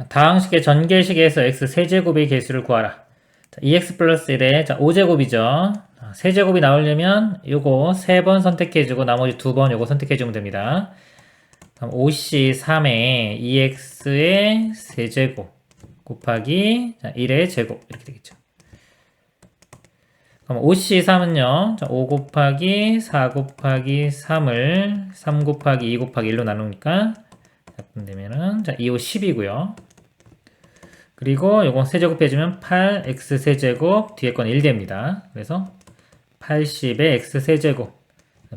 다항식의 전개식에서 x 세제곱의 개수를 구하라. 자, 2x 플러스 1에 5제곱이죠. 세제곱이 나오려면 요거 3번 선택해주고 나머지 2번 요거 선택해주면 됩니다. 그럼 5c3에 2x의 세제곱 곱하기 1의 제곱 이렇게 되겠죠. 그럼 5c3은요. 5 곱하기 4 곱하기 3을 3 곱하기 2 곱하기 1로 나누니까 되면은 2, 5, 10이고요. 그리고 요건 세제곱 해주면 8x 세제곱 뒤에 건 1 됩니다. 그래서 80의 x 세제곱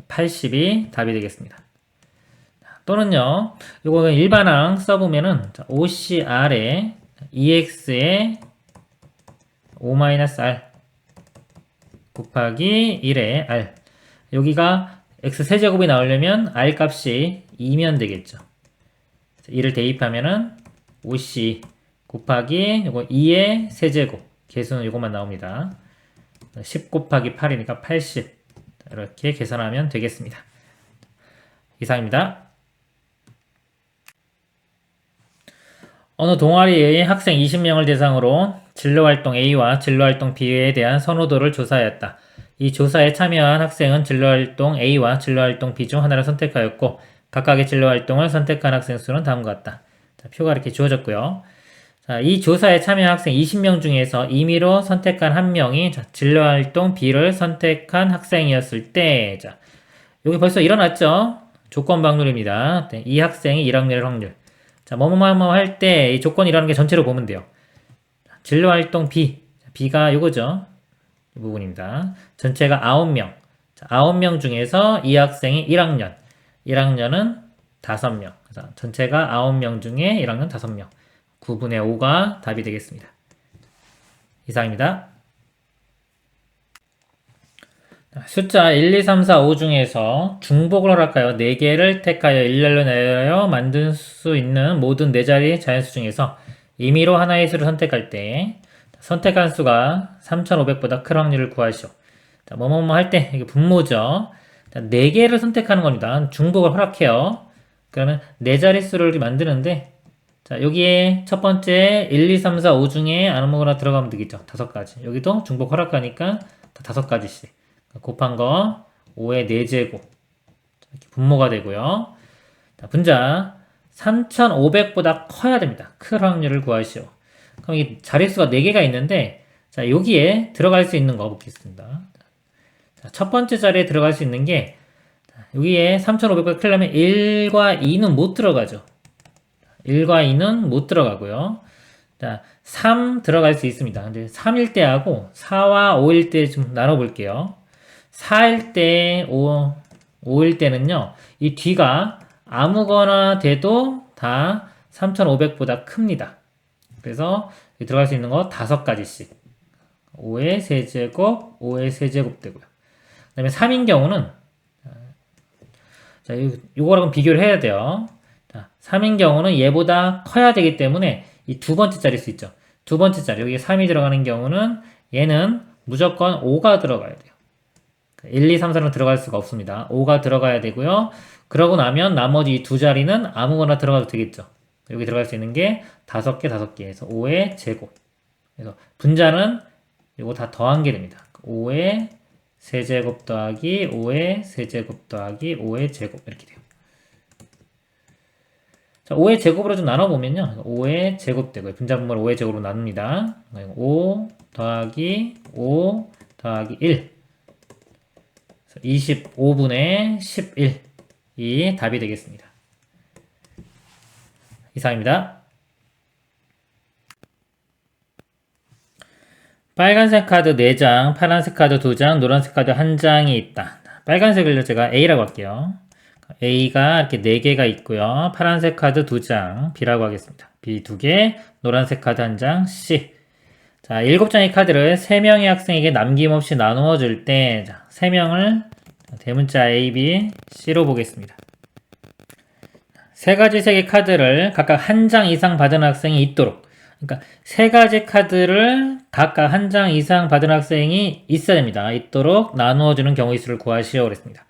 80이 답이 되겠습니다. 또는요, 요거는 일반항 써보면은 5cr에 2x에 5-r 곱하기 1의 r. 여기가 x 세제곱이 나오려면 r 값이 2면 되겠죠. 2를 대입하면은 5c 곱하기 요거 2의 세제곱. 개수는 요것만 나옵니다. 10 곱하기 8이니까 80. 이렇게 계산하면 되겠습니다. 이상입니다. 어느 동아리의 학생 20명을 대상으로 진로활동 A와 진로활동 B에 대한 선호도를 조사하였다. 이 조사에 참여한 학생은 진로활동 A와 진로활동 B 중 하나를 선택하였고 각각의 진로활동을 선택한 학생 수는 다음과 같다. 자, 표가 이렇게 주어졌고요. 자, 이 조사에 참여한 학생 20명 중에서 임의로 선택한 한 명이 진로활동 B를 선택한 학생이었을 때, 자, 여기 벌써 일어났죠? 조건박률입니다. 이 학생이 1학년일 확률. 자, 뭐뭐뭐 할 때 이 조건이라는 게 전체로 보면 돼요. 진로활동 B. B가 요거죠. 이 부분입니다. 전체가 9명. 자, 9명 중에서 이 학생이 1학년. 1학년은 5명. 그래서 전체가 9명 중에 1학년 5명. 9분의 5가 답이 되겠습니다. 이상입니다. 숫자 1, 2, 3, 4, 5 중에서 중복을 허락하여 4개를 택하여 일렬로 내려 만들 수 있는 모든 4자리 자연수 중에서 임의로 하나의 수를 선택할 때 선택한 수가 3500보다 큰 확률을 구하시오. 자, 뭐뭐뭐 할 때 이게 분모죠. 자, 4개를 선택하는 겁니다. 중복을 허락해요. 그러면 4자릿수를 만드는데 자, 여기에 첫 번째 1, 2, 3, 4, 5 중에 아무거나 들어가면 되겠죠. 5가지. 여기도 중복 허락하니까 5가지씩. 곱한 거 5의 4제곱. 이렇게 분모가 되고요. 자, 분자 3500보다 커야 됩니다. 큰 확률을 구하시오. 그럼 이 자릿수가 4개가 있는데 자, 여기에 들어갈 수 있는 거 보겠습니다. 자, 첫 번째 자리에 들어갈 수 있는 게 여기에 3500보다 크려면 1과 2는 못 들어가죠. 1과 2는 못 들어가고요. 자, 3 들어갈 수 있습니다. 근데 3일 때하고 4와 5일 때 좀 나눠볼게요. 4일 때, 5일 때는요, 이 뒤가 아무거나 돼도 다 3500보다 큽니다. 그래서 들어갈 수 있는 거 5가지씩. 5의 세제곱, 5의 세제곱 되고요. 그 다음에 3인 경우는, 자, 요거랑 비교를 해야 돼요. 자, 3인 경우는 얘보다 커야 되기 때문에 이 두 번째 자릿수 있죠. 두 번째 자리, 여기 3이 들어가는 경우는 얘는 무조건 5가 들어가야 돼요. 1, 2, 3, 4는 들어갈 수가 없습니다. 5가 들어가야 되고요. 그러고 나면 나머지 이 두 자리는 아무거나 들어가도 되겠죠. 여기 들어갈 수 있는 게 5개, 5개 해서 5의 제곱. 그래서 분자는 이거 다 더한 게 됩니다. 5의 세제곱 더하기 5의 세제곱 더하기 5의 제곱 이렇게 돼요. 자, 5의 제곱으로 좀 나눠보면요. 5의 제곱 되고요. 분자분모를 5의 제곱으로 나눕니다. 5 더하기 5 더하기 1. 25분의 11이 답이 되겠습니다. 이상입니다. 빨간색 카드 4장, 파란색 카드 2장, 노란색 카드 1장이 있다. 빨간색을 제가 A라고 할게요. A가 이렇게 4개가 있고요. 파란색 카드 2장, B라고 하겠습니다. B 2개, 노란색 카드 1장, C. 자, 7장의 카드를 3명의 학생에게 남김없이 나누어 줄 때, 자, 3명을 대문자 A, B, C로 보겠습니다. 3가지 색의 카드를 각각 1장 이상 받은 학생이 있도록, 그러니까 3가지 카드를 각각 1장 이상 받은 학생이 있어야 됩니다. 있도록 나누어주는 경우의 수를 구하시오 그랬습니다.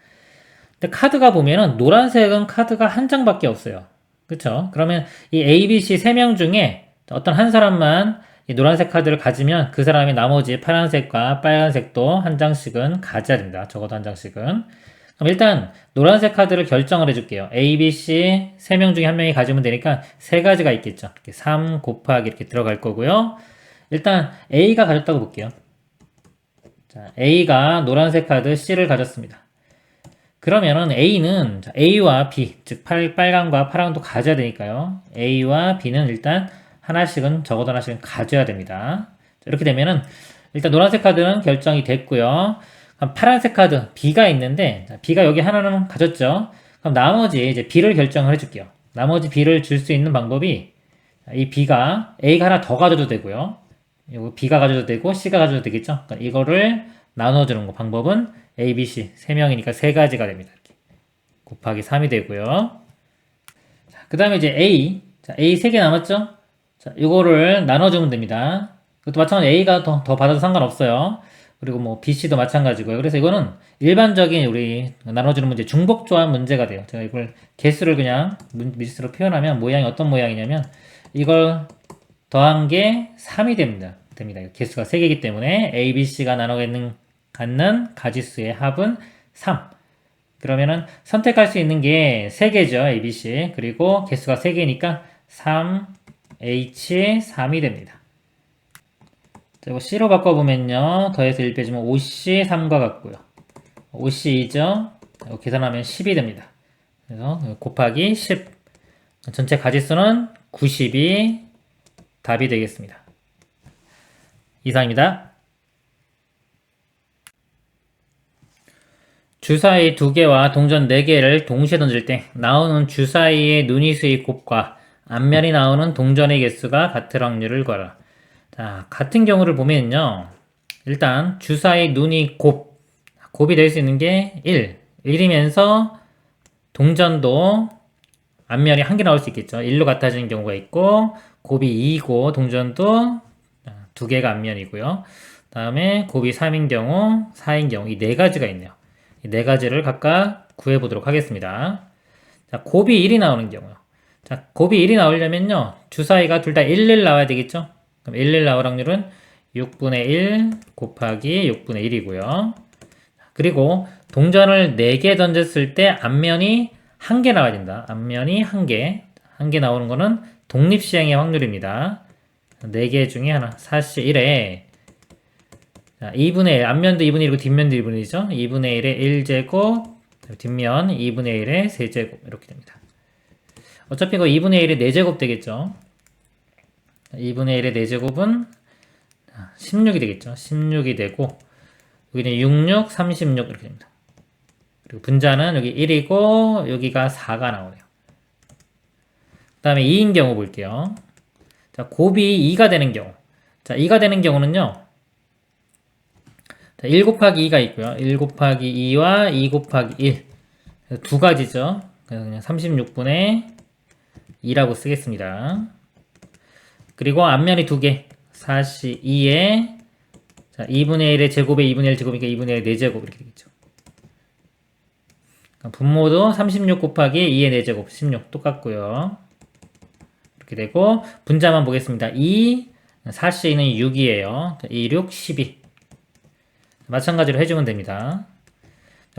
근데 카드가 보면은 노란색은 카드가 1장밖에 없어요. 그쵸? 그러면 이 A, B, C 3명 중에 어떤 한 사람만 이 노란색 카드를 가지면 그 사람이 나머지 파란색과 빨간색도 한 장씩은 가져야 됩니다. 적어도 한 장씩은. 그럼 일단 노란색 카드를 결정을 해줄게요. A, B, C 3명 중에 한 명이 가지면 되니까 세 가지가 있겠죠. 이렇게 3 곱하기 이렇게 들어갈 거고요. 일단 A가 가졌다고 볼게요. 자, A가 노란색 카드 C를 가졌습니다. 그러면은 A는 A와 B, 즉 빨강과 파랑도 가져야 되니까요. A와 B는 일단 하나씩은 적어도 하나씩은 가져야 됩니다. 이렇게 되면은 일단 노란색 카드는 결정이 됐고요. 그럼 파란색 카드 B가 있는데 B가 여기 하나는 가졌죠. 그럼 나머지 이제 B를 결정을 해줄게요. 나머지 B를 줄 수 있는 방법이 이 B가 A가 하나 더 가져도 되고요. 이거 B가 가져도 되고 C가 가져도 되겠죠. 그러니까 이거를 나눠주는 거 방법은 A, B, C 3명이니까 3가지가 됩니다. 이렇게. 곱하기 3이 되고요. 그 다음에 이제 A. 자, A 3개 남았죠? 자, 이거를 나눠주면 됩니다. 그것도 마찬가지로 A가 더 받아도 상관없어요. 그리고 뭐 B, C도 마찬가지고요. 그래서 이거는 일반적인 우리 나눠주는 문제, 중복조합 문제가 돼요. 제가 이걸 개수를 그냥 미지수로 표현하면 모양이 어떤 모양이냐면 이걸 더한 게 3이 됩니다. 개수가 3개이기 때문에 A, B, C가 갖는 가지수의 합은 3. 그러면은 선택할 수 있는 게 3개죠. A, B, C. 그리고 개수가 3개니까 3, H, 3이 됩니다. 자, 이거 C로 바꿔보면요. 더해서 1 빼주면 5C, 3과 같고요. 5C2죠. 계산하면 10이 됩니다. 그래서 곱하기 10. 전체 가지수는 90이 답이 되겠습니다. 이상입니다. 주사위 2개와 동전 4개를 동시에 던질 때 나오는 주사위의 눈이수의 곱과 앞면이 나오는 동전의 개수가 같을 확률을 구하라. 자, 같은 경우를 보면요. 일단 주사위 눈이 곱이 될 수 있는 게 1이면서 동전도 앞면이 1개 나올 수 있겠죠. 1로 같아지는 경우가 있고 곱이 2이고 동전도 2개가 앞면이고요. 다음에 곱이 3인 경우, 4인 경우 이 4가지가 있네요. 이 4가지를 각각 구해보도록 하겠습니다. 자, 곱이 1이 나오는 경우요. 자, 곱이 1이 나오려면요. 주사위가 둘 다 1 나와야 되겠죠? 그럼 1 나올 확률은 6분의 1 곱하기 6분의 1이고요. 그리고 동전을 4개 던졌을 때 앞면이 1개 나와야 된다. 앞면이 1개. 1개 나오는 거는 독립시행의 확률입니다. 4개 중에 하나. 4시 1에 자, 2분의 1. 앞면도 2분의 1이고 뒷면도 2분의 1이죠. 2분의 1에 1제곱 뒷면 2분의 1에 3제곱 이렇게 됩니다. 어차피 이거 2분의 1에 4제곱 되겠죠. 2분의 1의 4제곱은 16이 되겠죠. 16이 되고 여기는 66, 36 이렇게 됩니다. 그리고 분자는 여기 1이고 여기가 4가 나오네요. 그 다음에 2인 경우 볼게요. 자, 곱이 2가 되는 경우. 자, 2가 되는 경우는요. 자, 1 곱하기 2가 있고요. 1 곱하기 2와 2 곱하기 1. 두 가지죠. 그래서 그냥 36분의 2라고 쓰겠습니다. 그리고 앞면이 2개. 42에 자, 2분의 1의 제곱에 2분의 1 제곱이니까 2분의 1 4제곱 이렇게 되겠죠. 분모도 36 곱하기 2의 4제곱 16 똑같고요. 이렇게 되고 분자만 보겠습니다. 2, 4C는 6이에요. 2, 6, 12 마찬가지로 해주면 됩니다.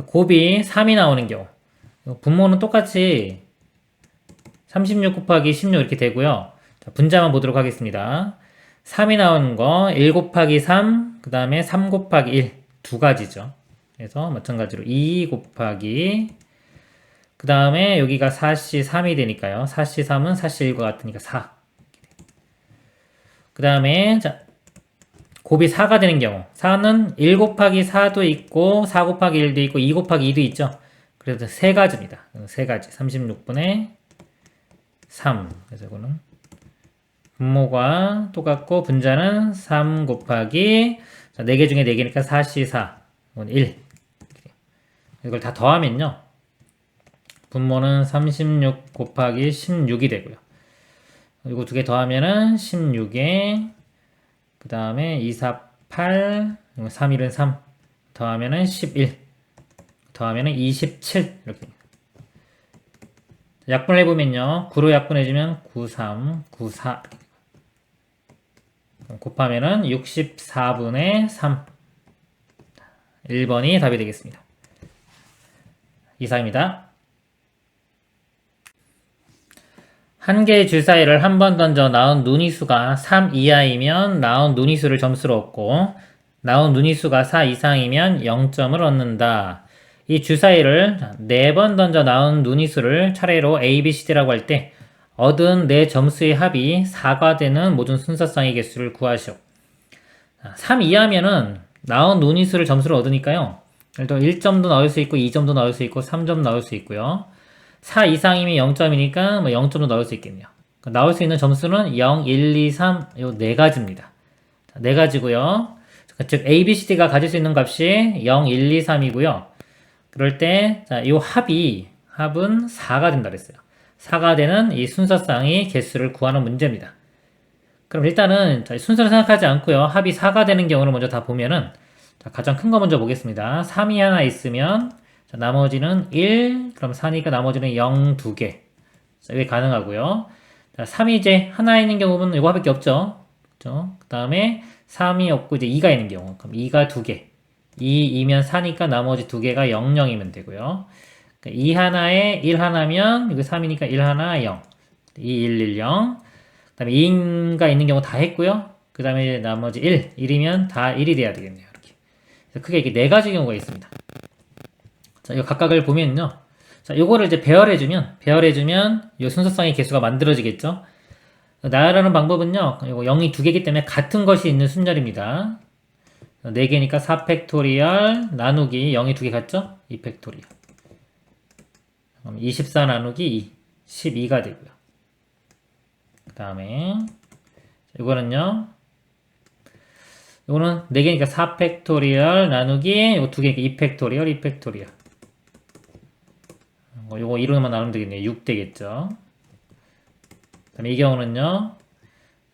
곱이 3이 나오는 경우 분모는 똑같이 36 곱하기 16 이렇게 되고요. 분자만 보도록 하겠습니다. 3이 나오는 거 1 곱하기 3, 그 다음에 3 곱하기 1 두 가지죠. 그래서 마찬가지로 2 곱하기 그 다음에 여기가 4C 3이 되니까요. 4C 3은 4C 1과 같으니까 4. 그 다음에 자 곱이 4가 되는 경우 4는 1 곱하기 4도 있고 4 곱하기 1도 있고 2 곱하기 2도 있죠. 그래서 세 가지입니다. 세 가지 36분의 3. 그래서 이거는 분모가 똑같고 분자는 3 곱하기 자, 4개 중에 4개니까 4C4 이건 1 이걸 다 더하면요 분모는 36 곱하기 16이 되고요 그리고 두 개 더하면은 16에 그 다음에 2, 4, 8 3, 1은 3 더하면은 11 더하면은 27 이렇게 약분을 해보면요 9로 약분해주면 9, 3, 9, 4 그럼 곱하면은 64분의 3. 1번이 답이 되겠습니다. 이상입니다. 한 개의 주사위를 한 번 던져 나온 눈이수가 3 이하이면 나온 눈이수를 점수로 얻고 나온 눈이수가 4 이상이면 0점을 얻는다. 이 주사위를 4번 던져 나온 눈이수를 차례로 A, B, C, D라고 할 때 얻은 4점수의 합이 4가 되는 모든 순서쌍의 개수를 구하시오. 3 이하면은 나온 눈이수를 점수로 얻으니까요. 예를 들어 1점도 나올 수 있고 2점도 나올 수 있고 3점 나올 수 있고요. 4 이상이면 0점이니까 뭐 0점도 나올 수 있겠네요. 나올 수 있는 점수는 0, 1, 2, 3, 요 4가지입니다. 4가지고요. 즉 A, B, C, D가 가질 수 있는 값이 0, 1, 2, 3이고요. 그럴 때, 자, 요 합은 4가 된다 그랬어요. 4가 되는 이 순서쌍의 개수를 구하는 문제입니다. 그럼 일단은 순서를 생각하지 않고요. 합이 4가 되는 경우를 먼저 다 보면은, 자, 가장 큰 거 먼저 보겠습니다. 3이 하나 있으면, 자, 나머지는 1, 그럼 4니까 나머지는 0, 2개. 자, 이게 가능하고요. 자, 3이 이제 하나 있는 경우는 이거 밖에 없죠. 그죠? 그 다음에 3이 없고 이제 2가 있는 경우. 그럼 2가 2개. 2이면 4니까 나머지 2개가 0, 0이면 되고요. 2 하나에 1 하나면, 이거 3이니까 1 하나, 0. 2, 1, 1, 0. 그 다음에 2가 있는 경우 다 했고요. 그 다음에 나머지 1이면 다 1이 돼야 되겠네요. 이렇게. 그래서 크게 이렇게 4가지 경우가 있습니다. 자, 이 각각을 보면요. 자, 요거를 이제 배열해주면, 요 순서쌍의 개수가 만들어지겠죠. 나열하는 방법은요, 요거 0이 2개이기 때문에 같은 것이 있는 순열입니다. 4개니까 4팩토리얼 나누기 0이 2개 같죠? 2팩토리얼. 그럼 24 나누기 2, 12가 되고요. 그 다음에, 이거는요, 요거는 4개니까 4팩토리얼 나누기 요거 2개니까 2팩토리얼, 2팩토리얼. 요거 2로만 나누면 되겠네요. 6 되겠죠. 그 다음에 이 경우는요,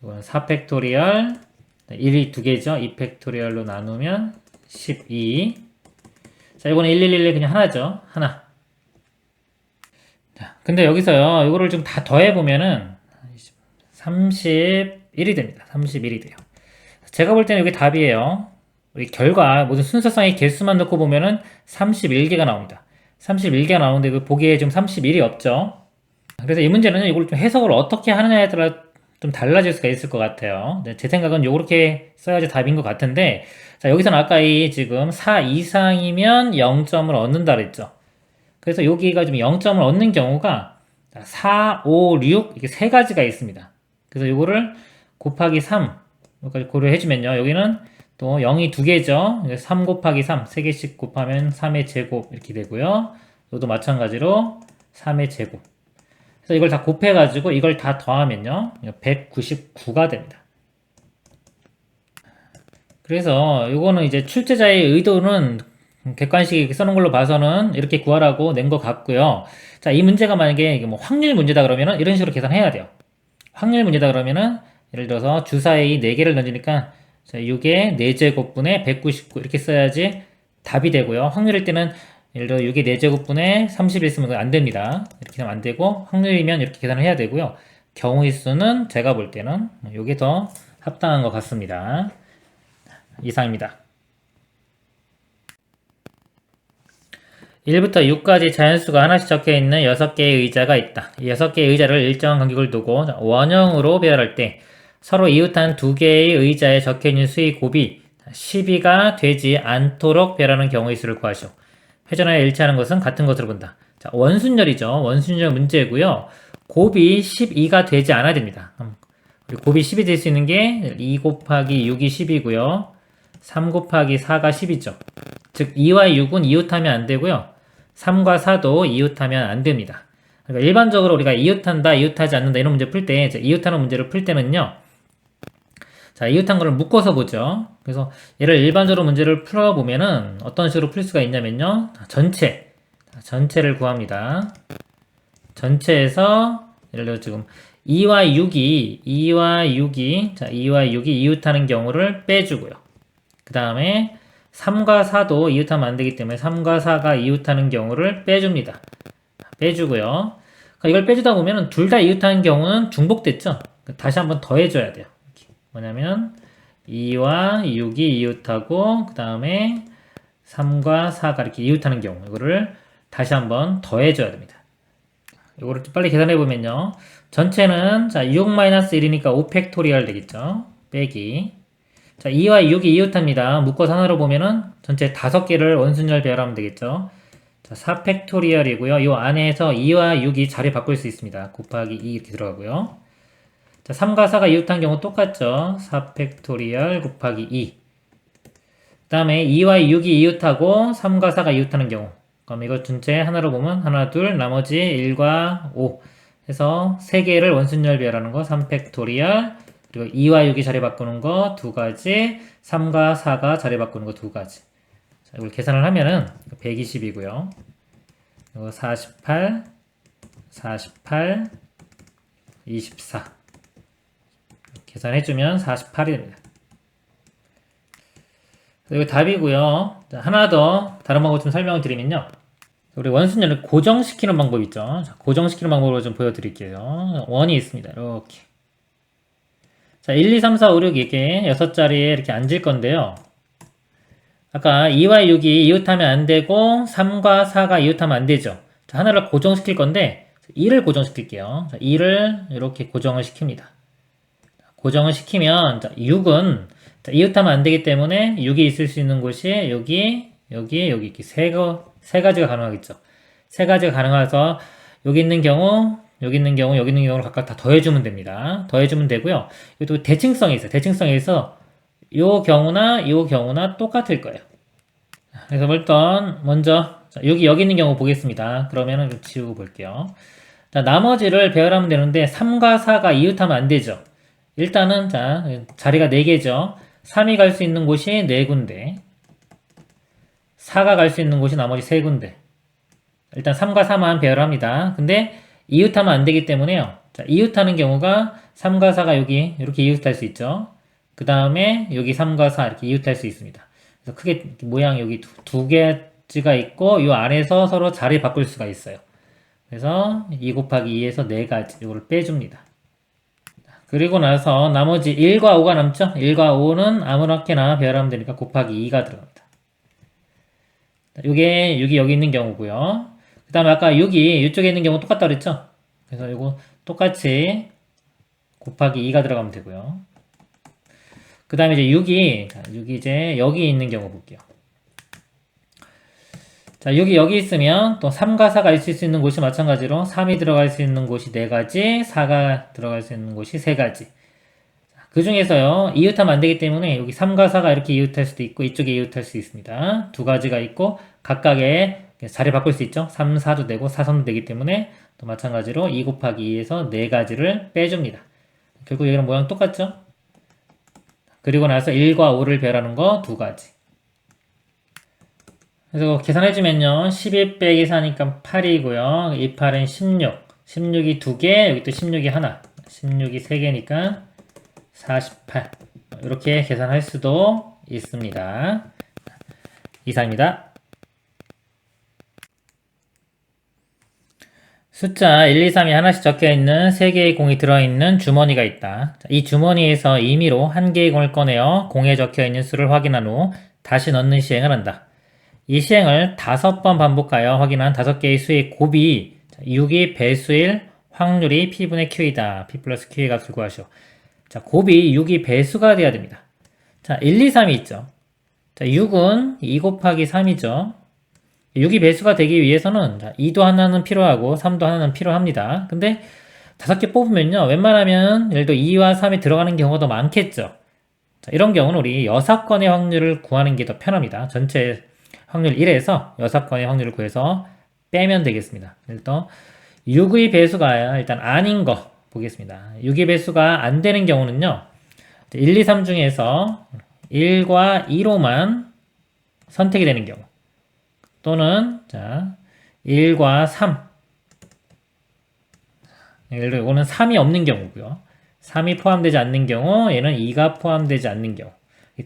이거는 4팩토리얼, 1이 2개죠. 2팩토리얼로 나누면 12. 자, 이거는 111 그냥 하나죠. 하나. 자, 근데 여기서요, 이거를 좀 다 더해보면은 31이 됩니다. 31이 돼요. 제가 볼 때는 이게 답이에요. 우리 결과, 모든 순서쌍의 개수만 넣고 보면은 31개가 나옵니다. 31개가 나오는데 그 보기에 좀 31이 없죠. 그래서 이 문제는 이걸 좀 해석을 어떻게 하느냐에 따라 좀 달라질 수가 있을 것 같아요. 제 생각은 요렇게 써야지 답인 것 같은데, 자, 여기서는 아까 이 지금 4 이상이면 0점을 얻는다 그랬죠. 그래서 여기가 좀 0점을 얻는 경우가 4, 5, 6 이렇게 3가지가 있습니다. 그래서 요거를 곱하기 3 여기까지 고려해주면요. 여기는 또 0이 2개죠. 3 곱하기 3 3개씩 곱하면 3의 제곱 이렇게 되고요. 이것도 마찬가지로 3의 제곱. 그래서 이걸 다 곱해가지고 이걸 다 더하면요. 199가 됩니다. 그래서 이거는 이제 출제자의 의도는 객관식에 써놓은 걸로 봐서는 이렇게 구하라고 낸 것 같고요. 자, 이 문제가 만약에 이게 뭐 확률 문제다 그러면은 이런 식으로 계산해야 돼요. 확률 문제다 그러면은 예를 들어서 주사위 4개를 던지니까 6의 4제곱분의 199 이렇게 써야지 답이 되고요. 확률일 때는 예를 들어 6의 4제곱분의 31 쓰면 안 됩니다. 이렇게 하면 안 되고 확률이면 이렇게 계산을 해야 되고요. 경우의 수는 제가 볼 때는 이게 더 합당한 것 같습니다. 이상입니다. 1부터 6까지 자연수가 하나씩 적혀있는 6개의 의자가 있다. 이 6개의 의자를 일정한 간격을 두고 원형으로 배열할 때 서로 이웃한 2개의 의자에 적혀있는 수의 곱이 12가 되지 않도록 배열하는 경우의 수를 구하시오. 회전하여 일치하는 것은 같은 것으로 본다. 자, 원순열이죠. 원순열 문제고요. 곱이 12가 되지 않아야 됩니다. 곱이 10이 될 수 있는 게 2 곱하기 6이 10이고요. 3 곱하기 4가 10이죠. 즉 2와 6은 이웃하면 안 되고요. 3과 4도 이웃하면 안 됩니다. 그러니까 일반적으로 우리가 이웃한다, 이웃하지 않는다 이런 문제 풀 때, 이웃하는 문제를 풀 때는요. 자, 이웃한 거를 묶어서 보죠. 그래서 얘를 일반적으로 문제를 풀어보면은 어떤 식으로 풀 수가 있냐면요. 전체를 구합니다. 전체에서 예를 들어 지금 2와 6이 이웃하는 경우를 빼주고요. 그 다음에 3과 4도 이웃하면 안 되기 때문에 3과 4가 이웃하는 경우를 빼줍니다. 빼주고요. 그러니까 이걸 빼주다 보면 둘 다 이웃하는 경우는 중복됐죠. 다시 한번 더해줘야 돼요. 뭐냐면 2와 6이 이웃하고 그 다음에 3과 4가 이렇게 이웃하는 경우 이거를 다시 한번 더해줘야 됩니다. 이거를 좀 빨리 계산해보면요. 전체는 자 6-1이니까 5팩토리얼 되겠죠. 빼기 자 2와 6이 이웃합니다. 묶어서 하나로 보면은 전체 5개를 원순열 배열하면 되겠죠. 자 4팩토리얼이고요. 이 안에서 2와 6이 자리 바꿀 수 있습니다. 곱하기 2 이렇게 들어가고요. 자 3과 4가 이웃한 경우 똑같죠. 4팩토리얼 곱하기 2 그 다음에 2와 6이 이웃하고 3과 4가 이웃하는 경우 그럼 이거 전체 하나로 보면 하나 둘 나머지 1과 5 해서 3개를 원순열 배열하는 거 3팩토리얼 그리고 2와 6이 자리 바꾸는 거 2가지 3과 4가 자리 바꾸는 거 2가지 자, 이걸 계산을 하면은 120이고요 이거 48 48 24 계산해주면 48이 됩니다. 이거 답이고요. 자, 하나 더 다른 방법 좀 설명을 드리면요. 우리 원순열을 고정시키는 방법 있죠. 자, 고정시키는 방법으로 좀 보여드릴게요. 원이 있습니다. 이렇게. 자, 1, 2, 3, 4, 5, 6 이렇게 6자리에 이렇게 앉을 건데요. 아까 2와 6이 이웃하면 안 되고 3과 4가 이웃하면 안 되죠. 자, 하나를 고정시킬 건데 2를 고정시킬게요. 자, 2를 이렇게 고정을 시킵니다. 고정을 시키면 자, 6은 자, 이웃하면 안 되기 때문에 6이 있을 수 있는 곳이 여기 이렇게 세 가지가 가능하겠죠. 세 가지가 가능해서 여기 있는 경우, 여기 있는 경우, 여기 있는 경우를 각각 다 더해주면 됩니다. 더해주면 되고요. 이것도 대칭성이 있어요. 대칭성이 있어 요 경우나 똑같을 거예요. 그래서 일단 먼저 자, 여기 있는 경우 보겠습니다. 그러면은 좀 지우고 볼게요. 자, 나머지를 배열하면 되는데 3과 4가 이웃하면 안 되죠. 일단은 자 자리가 4개죠. 3이 갈 수 있는 곳이 4군데 4가 갈 수 있는 곳이 나머지 3군데 일단 3과 4만 배열합니다. 근데 이웃하면 안 되기 때문에요. 자, 이웃하는 경우가 3과 4가 여기 이렇게 이웃할 수 있죠. 그 다음에 여기 3과 4 이렇게 이웃할 수 있습니다. 그래서 크게 모양 여기 두 개지가 있고 이 안에서 서로 자리 바꿀 수가 있어요. 그래서 2 곱하기 2에서 4가지 이거를 빼줍니다. 그리고 나서 나머지 1과 5가 남죠? 1과 5는 아무렇게나 배열하면 되니까 곱하기 2가 들어갑니다. 이게 6이 여기 있는 경우고요. 그 다음에 아까 6이 이쪽에 있는 경우 똑같다 그랬죠? 그래서 이거 똑같이 곱하기 2가 들어가면 되고요. 그 다음에 이제 6이 이제 여기 있는 경우 볼게요. 자, 여기 있으면 또 3과 4가 있을 수 있는 곳이 마찬가지로 3이 들어갈 수 있는 곳이 4가지, 4가 들어갈 수 있는 곳이 3가지. 그 중에서요, 이웃하면 안 되기 때문에 여기 3과 4가 이렇게 이웃할 수도 있고 이쪽에 이웃할 수 있습니다. 2가지가 있고 각각의 자리 바꿀 수 있죠. 3, 4도 되고 4, 3도 되기 때문에 또 마찬가지로 2 곱하기 2에서 4가지를 빼줍니다. 결국 여기는 모양 똑같죠? 그리고 나서 1과 5를 배열하는 거 2가지. 그래서 계산해주면요. 12 빼기 4니까 8이고요. 이 8은 16. 16이 2개, 여기 또 16이 하나. 16이 3개니까 48. 이렇게 계산할 수도 있습니다. 이상입니다. 숫자 1, 2, 3이 하나씩 적혀있는 3개의 공이 들어있는 주머니가 있다. 이 주머니에서 임의로 1개의 공을 꺼내어 공에 적혀있는 수를 확인한 후 다시 넣는 시행을 한다. 이 시행을 5번 반복하여 확인한 5개의 수의 곱이 6이 배수일 확률이 P분의 Q이다. P 플러스 Q의 값을 구하시오. 자, 곱이 6이 배수가 돼야 됩니다. 자, 1, 2, 3이 있죠. 자, 6은 2 곱하기 3이죠. 6이 배수가 되기 위해서는 자, 2도 하나는 필요하고 3도 하나는 필요합니다. 근데 5개 뽑으면요. 웬만하면 예를 들어 2와 3이 들어가는 경우가 더 많겠죠. 자, 이런 경우는 우리 6건의 확률을 구하는 게 더 편합니다. 전체 확률 1에서 6건의 확률을 구해서 빼면 되겠습니다. 일단 6의 배수가 일단 아닌 거 보겠습니다. 6의 배수가 안 되는 경우는요. 1, 2, 3 중에서 1과 2로만 선택이 되는 경우 또는 자 1과 3 예를 들어 이거는 3이 없는 경우고요. 3이 포함되지 않는 경우 얘는 2가 포함되지 않는 경우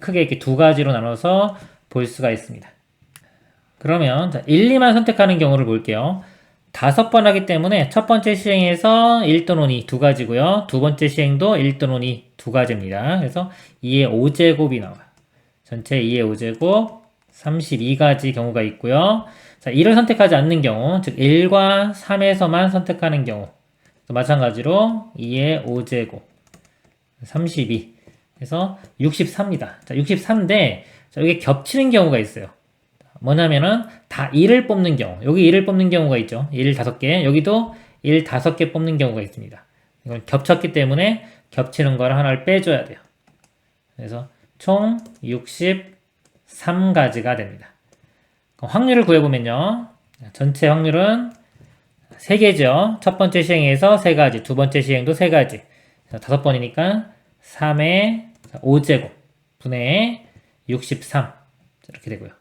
크게 이렇게 두 가지로 나눠서 볼 수가 있습니다. 그러면 자, 1, 2만 선택하는 경우를 볼게요. 다섯 번 하기 때문에 첫 번째 시행에서 1 또는 2 두 가지고요. 두 번째 시행도 1 또는 2 두 가지입니다. 그래서 2의 5제곱이 나와요. 전체 2의 5제곱 32가지 경우가 있고요. 자, 1을 선택하지 않는 경우, 즉 1과 3에서만 선택하는 경우 마찬가지로 2의 5제곱 32 해서 64입니다. 자, 63인데 자, 이게 겹치는 경우가 있어요. 뭐냐면은 다 1을 뽑는 경우, 여기 1을 뽑는 경우가 있죠. 1 5개, 여기도 1 5개 뽑는 경우가 있습니다. 이건 겹쳤기 때문에 겹치는 걸 하나를 빼줘야 돼요. 그래서 총 63가지가 됩니다. 확률을 구해보면요. 전체 확률은 3개죠. 첫 번째 시행에서 3가지, 두 번째 시행도 3가지. 5번이니까 3의 5제곱 분의 63 이렇게 되고요.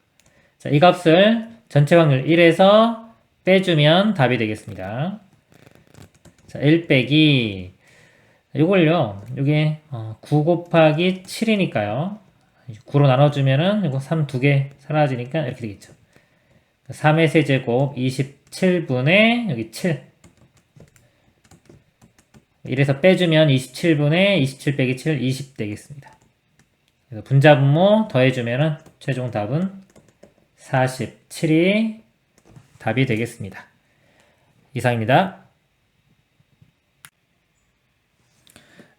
자, 이 값을 전체 확률 1에서 빼주면 답이 되겠습니다. 자, 1 빼기 요걸요. 요게 9 곱하기 7이니까요. 9로 나눠주면은 요거 3 2개 사라지니까 이렇게 되겠죠. 3의 세제곱 27분의 여기 7 1에서 빼주면 27분의 27 빼기 7 20 되겠습니다. 그래서 분자분모 더해주면은 최종 답은 47이 답이 되겠습니다. 이상입니다.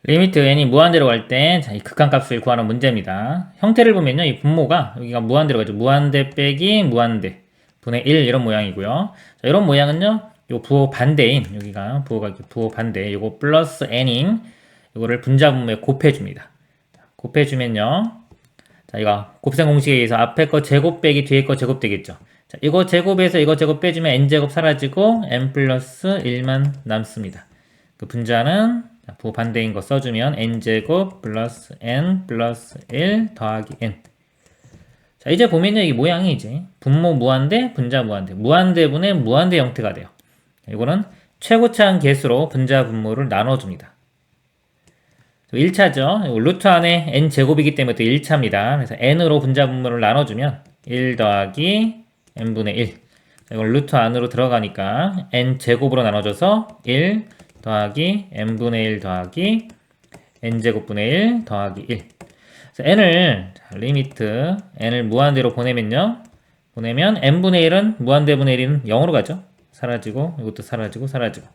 리미트 n이 무한대로 갈 때, 이 극한값을 구하는 문제입니다. 형태를 보면요, 이 분모가, 여기가 무한대로 가죠. 무한대 빼기 무한대, 분의 1, 이런 모양이고요. 자, 이런 모양은요, 요 부호 반대인, 여기가 부호가 부호 반대, 요거 플러스 n인, 요거를 분자분모에 곱해줍니다. 곱해주면요, 자, 이거 곱셈 공식에 의해서 앞에 거 제곱 빼기 뒤에 거 제곱 되겠죠. 자, 이거 제곱에서 이거 제곱 빼주면 n제곱 사라지고, n 플러스 1만 남습니다. 그 분자는 부호 반대인 거 써주면 n제곱 플러스 n 플러스 1 더하기 n. 자, 이제 보면요, 이게 모양이 이제 분모 무한대, 분자 무한대, 무한대분의 무한대 형태가 돼요. 이거는 최고차한 개수로 분자 분모를 나눠줍니다. 1차죠. 루트 안에 n제곱이기 때문에 또 1차입니다. 그래서 n으로 분자 분모를 나눠주면 1 더하기 n분의 1. 이걸 루트 안으로 들어가니까 n제곱으로 나눠줘서 1 더하기 n분의 1 더하기 n제곱분의 1 더하기 1. 그래서 n을 리미트 n을 무한대로 보내면요. 보내면 n분의 1은 무한대분의 1은 0으로 가죠. 사라지고 이것도 사라지고 사라지고.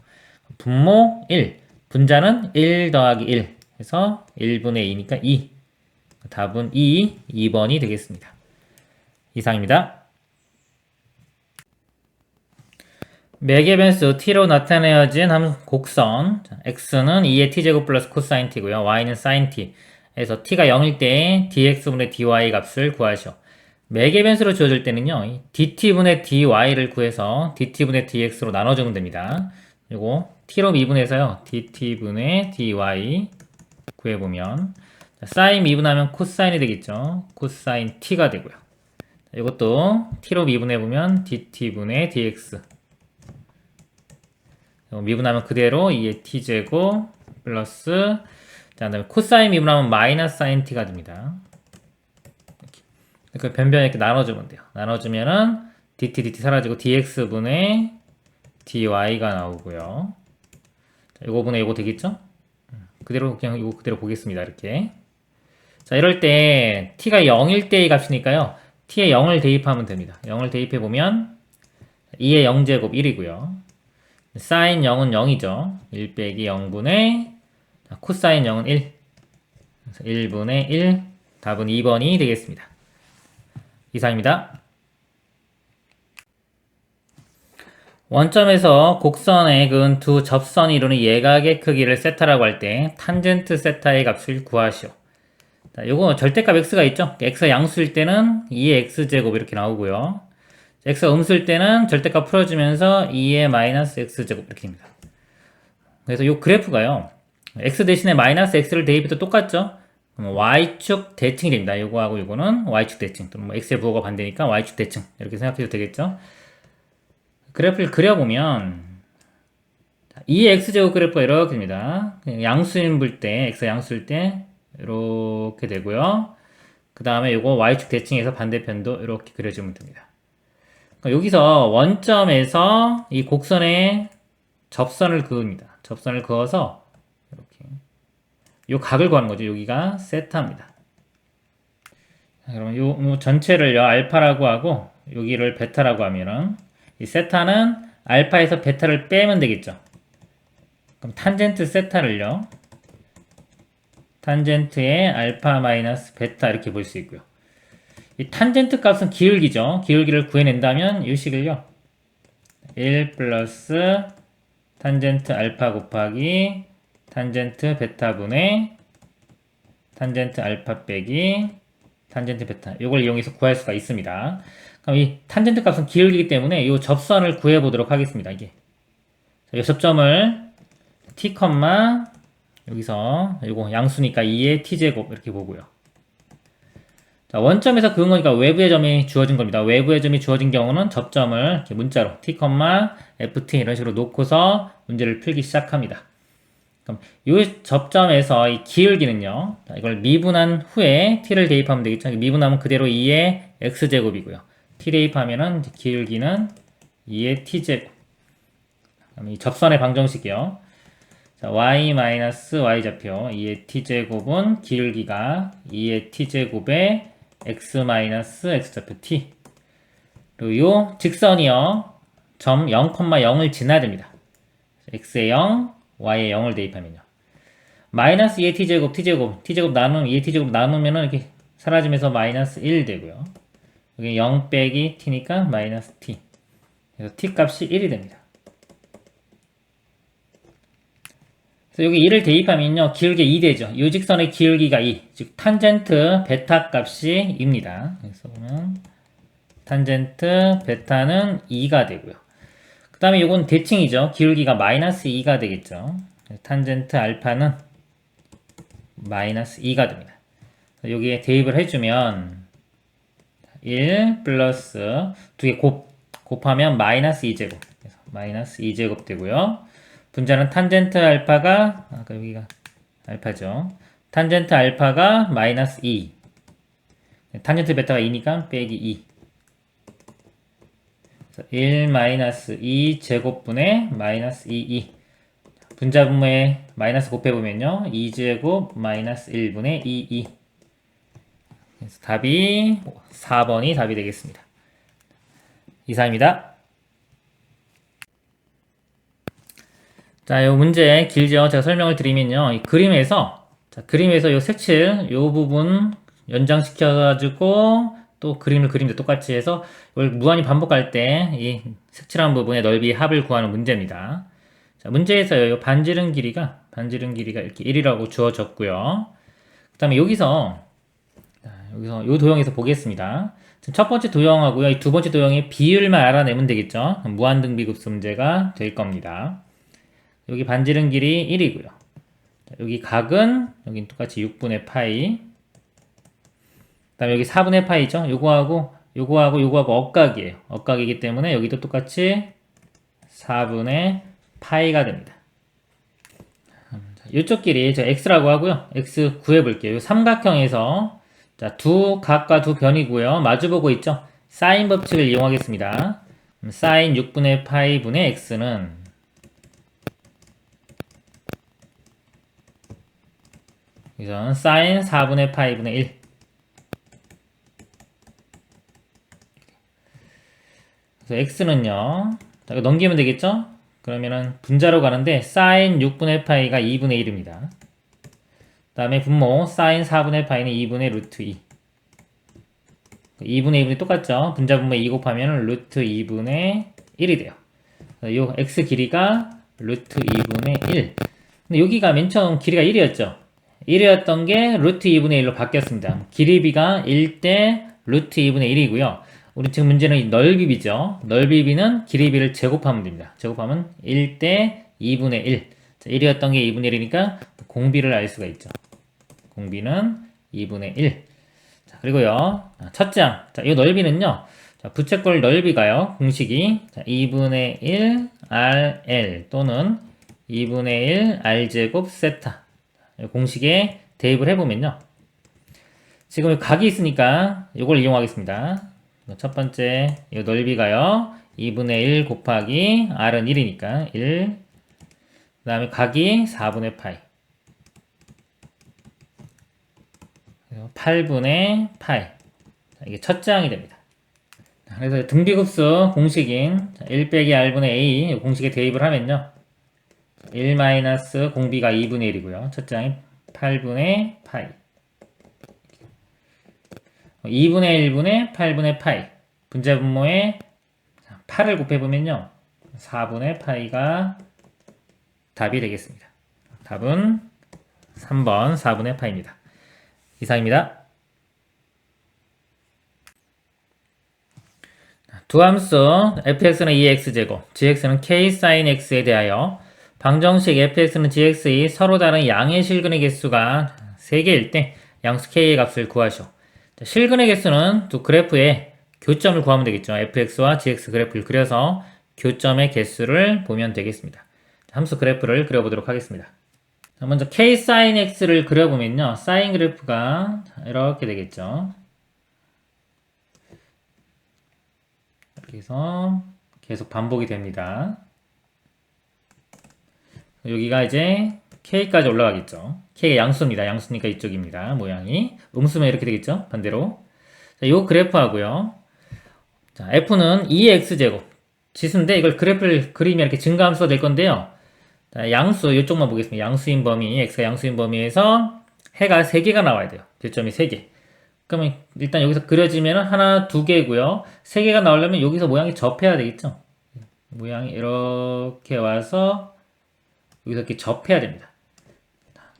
분모 1. 분자는 1 더하기 1. 해서 1분의 2니까 2. 답은 2번이 되겠습니다. 이상입니다. 매개 변수 t로 나타내어진 곡선 x는 2의 t제곱 플러스 코사인 t고요. y는 사인 t. 그래서 t가 0일 때 dx분의 dy 값을 구하시오. 매개 변수로 주어질 때는요. dt분의 dy를 구해서 dt분의 dx로 나눠주면 됩니다. 그리고 t로 미분해서요. dt분의 dy 구해보면 사인 미분하면 코사인이 되겠죠. 코사인 t가 되고요. 이것도 t로 미분해보면 dt분의 dx 미분하면 그대로 2의 t제곱 플러스 자, 그다음에 코사인 미분하면 마이너스 사인 t가 됩니다. 이렇게 변변 이렇게 나눠주면 돼요. 나눠주면은 dt 사라지고 dx분의 dy가 나오고요. 자, 이거 분의 이거 되겠죠? 그대로 그냥 이거 그대로 보겠습니다. 이렇게. 자, 이럴 때 t가 0일 때의 값이니까요. t에 0을 대입하면 됩니다. 0을 대입해 보면 2의 0제곱 1이고요. 사인 0은 0이죠. 1 빼기 0분의 코사인 0은 1. 그래서 1분의 1. 답은 2번이 되겠습니다. 이상입니다. 원점에서 곡선에 그은 두 접선이 이루는 예각의 크기를 세타라고 할 때 탄젠트 세타의 값을 구하시오. 자, 요거 절대값 x가 있죠. x가 양수일 때는 2의 x제곱 이렇게 나오고요. x가 음수일 때는 절대값 풀어주면서 2의 마이너스 x제곱 이렇게 됩니다. 그래서 요 그래프가요. x 대신에 마이너스 x를 대입해도 똑같죠. y축 대칭이 됩니다. 요거하고 요거는 y축 대칭. 또는 뭐 x의 부호가 반대니까 y축 대칭 이렇게 생각해도 되겠죠. 그래프를 그려보면 2의 x제곱 그래프가 이렇게 됩니다. 양수인 볼 때 x가 양수일 때 이렇게 되고요. 그 다음에 요거 y축 대칭해서 반대편도 이렇게 그려주면 됩니다. 그러니까 여기서 원점에서 이 곡선에 접선을 그읍니다. 접선을 그어서 이렇게 요 각을 구하는 거죠. 여기가 세타입니다. 그러면 요 전체를요 알파라고 하고 여기를 베타라고 하면은 이 세타는 알파에서 베타를 빼면 되겠죠. 그럼 탄젠트 세타를요 탄젠트의 알파 마이너스 베타 이렇게 볼 수 있고요. 이 탄젠트 값은 기울기죠. 기울기를 구해낸다면 이 식을요 1 플러스 탄젠트 알파 곱하기 탄젠트 베타분의 탄젠트 알파 빼기 탄젠트 베타 이걸 이용해서 구할 수가 있습니다. 그럼 이 탄젠트 값은 기울기이기 때문에 이 접선을 구해 보도록 하겠습니다. 이게 이 접점을 t, 여기서 이거 양수니까 2의 t제곱 이렇게 보고요. 자, 원점에서 그은 거니까 외부의 점이 주어진 겁니다. 외부의 점이 주어진 경우는 접점을 이렇게 문자로 t, ft 이런 식으로 놓고서 문제를 풀기 시작합니다. 그럼 이 접점에서 이 기울기는요. 자, 이걸 미분한 후에 t를 대입하면 되겠죠. 미분하면 그대로 2의 x제곱이고요. t 대입하면은 기울기는 2의 t제곱. 그럼 이 접선의 방정식이요. 자, y-y 좌표 2의 t제곱은 기울기가 2의 t제곱에 x-x좌표 t. 그리고 요 직선이요. 점 0,0을 지나야 됩니다. x에 0, y에 0을 대입하면요. 마이너스 2의 t제곱, t제곱 나누면 2의 t제곱 나누면은 이렇게 사라지면서 마이너스 1 되고요. 여기 0 빼기 t니까 마이너스 t. 그래서 t 값이 1이 됩니다. 그래서 여기 2를 대입하면요. 기울기 2 되죠. 이 직선의 기울기가 2. 즉 탄젠트 베타 값이 2입니다. 그래서 보면 탄젠트 베타는 2가 되고요. 그 다음에 이건 대칭이죠. 기울기가 마이너스 2가 되겠죠. 탄젠트 알파는 마이너스 2가 됩니다. 여기에 대입을 해주면 1 플러스 두 개 곱하면 마이너스 2제곱. 그래서 마이너스 2제곱 되고요. 분자는 탄젠트 알파가 아까 여기가 알파죠. 탄젠트 알파가 마이너스 2. 탄젠트 베타가 2니까 빼기 2. 1 마이너스 2 제곱분의 마이너스 2 분자분모에 마이너스 곱해보면요 2제곱 마이너스 1분의 2 그래서 답이 4번이 답이 되겠습니다. 이상입니다. 자, 요 문제 길죠. 제가 설명을 드리면요. 이 그림에서 요 색칠 요 부분 연장시켜가지고 또 그림을 그림도 똑같이 해서 이걸 무한히 반복할 때 이 색칠한 부분의 넓이 합을 구하는 문제입니다. 자, 문제에서요. 요 반지름 길이가 이렇게 1이라고 주어졌고요. 그 다음에 여기서 요 도형에서 보겠습니다. 지금 첫 번째 도형하고요. 이 두 번째 도형의 비율만 알아내면 되겠죠. 무한등비급수 문제가 될 겁니다. 여기 반지름 길이 1이고요. 여기 각은 여긴 똑같이 6분의 파이. 그 다음에 여기 4분의 파이죠. 요거하고 억각이에요. 억각이기 때문에 여기도 똑같이 4분의 파이가 됩니다. 이쪽 길이 저 x라고 하고요. x 구해볼게요. 요 삼각형에서 자, 두 각과 두 변이고요. 마주보고 있죠. 사인 법칙을 이용하겠습니다. 사인 6분의 파이 분의 x는 여기서는 사인 4분의 파이 분의 1. 그래서 x는요. 자, 이거 넘기면 되겠죠? 그러면은 분자로 가는데 사인 6분의 파이가 2분의 1입니다. 그 다음에 분모 사인 4분의 파이는 2분의 루트 2. 2분의 2분이 똑같죠? 분자 분모에 2 곱하면 루트 2분의 1이 돼요. 요 x 길이가 루트 2분의 1. 근데 여기가 맨 처음 길이가 1이었죠? 1이었던 게 루트 2분의 1로 바뀌었습니다. 길이비가 1대 루트 2분의 1이고요. 우리 지금 문제는 넓이비죠. 넓이비는 길이비를 제곱하면 됩니다. 제곱하면 1대 2분의 1. 자, 1이었던 게 2분의 1이니까 공비를 알 수가 있죠. 공비는 2분의 1. 자, 그리고요. 첫 장. 자, 이 넓이는요. 자, 부채꼴 넓이가요. 공식이 자, 2분의 1 RL 또는 2분의 1 R제곱 세타. 공식에 대입을 해보면요. 지금 각이 있으니까 이걸 이용하겠습니다. 첫 번째 이 넓이가요 2분의 1 곱하기 r은 1이니까 1, 그 다음에 각이 4분의 파이, 8분의 파이. 이게 첫째 항이 됩니다. 그래서 등비급수 공식인 1 빼기 r분의 a 공식에 대입을 하면요 1 마이너스 공비가 2분의 1이고요 첫째 항이 8분의 파이, 2분의 1분의 8분의 파이, 분자분모에 8을 곱해보면요 4분의 파이가 답이 되겠습니다. 답은 3번 4분의 파이입니다. 이상입니다. 두 함수 fx는 2x제곱, gx는 k sin x에 대하여 방정식 fx는 gx의 서로 다른 양의 실근의 개수가 3개일 때 양수 k의 값을 구하시오. 실근의 개수는 또 그래프에 교점을 구하면 되겠죠. fx와 gx 그래프를 그려서 교점의 개수를 보면 되겠습니다. 함수 그래프를 그려보도록 하겠습니다. 먼저 k sin x를 그려보면요. 사인 그래프가 이렇게 되겠죠. 그래서 계속 반복이 됩니다. 여기가 이제 k까지 올라가겠죠. k가 양수입니다. 양수니까 이쪽입니다. 모양이. 음수면 이렇게 되겠죠. 반대로. 자, 요 그래프하고요. 자, f는 2x제곱. 지수인데 이걸 그래프를 그리면 이렇게 증가함수가 될 건데요. 자, 양수, 이쪽만 보겠습니다. 양수인 범위, x가 양수인 범위에서 해가 3개가 나와야 돼요. 교점이 3개. 그러면 일단 여기서 그려지면 하나, 2개고요. 3개가 나오려면 여기서 모양이 접해야 되겠죠. 모양이 이렇게 와서 여기서 이렇게 접해야 됩니다.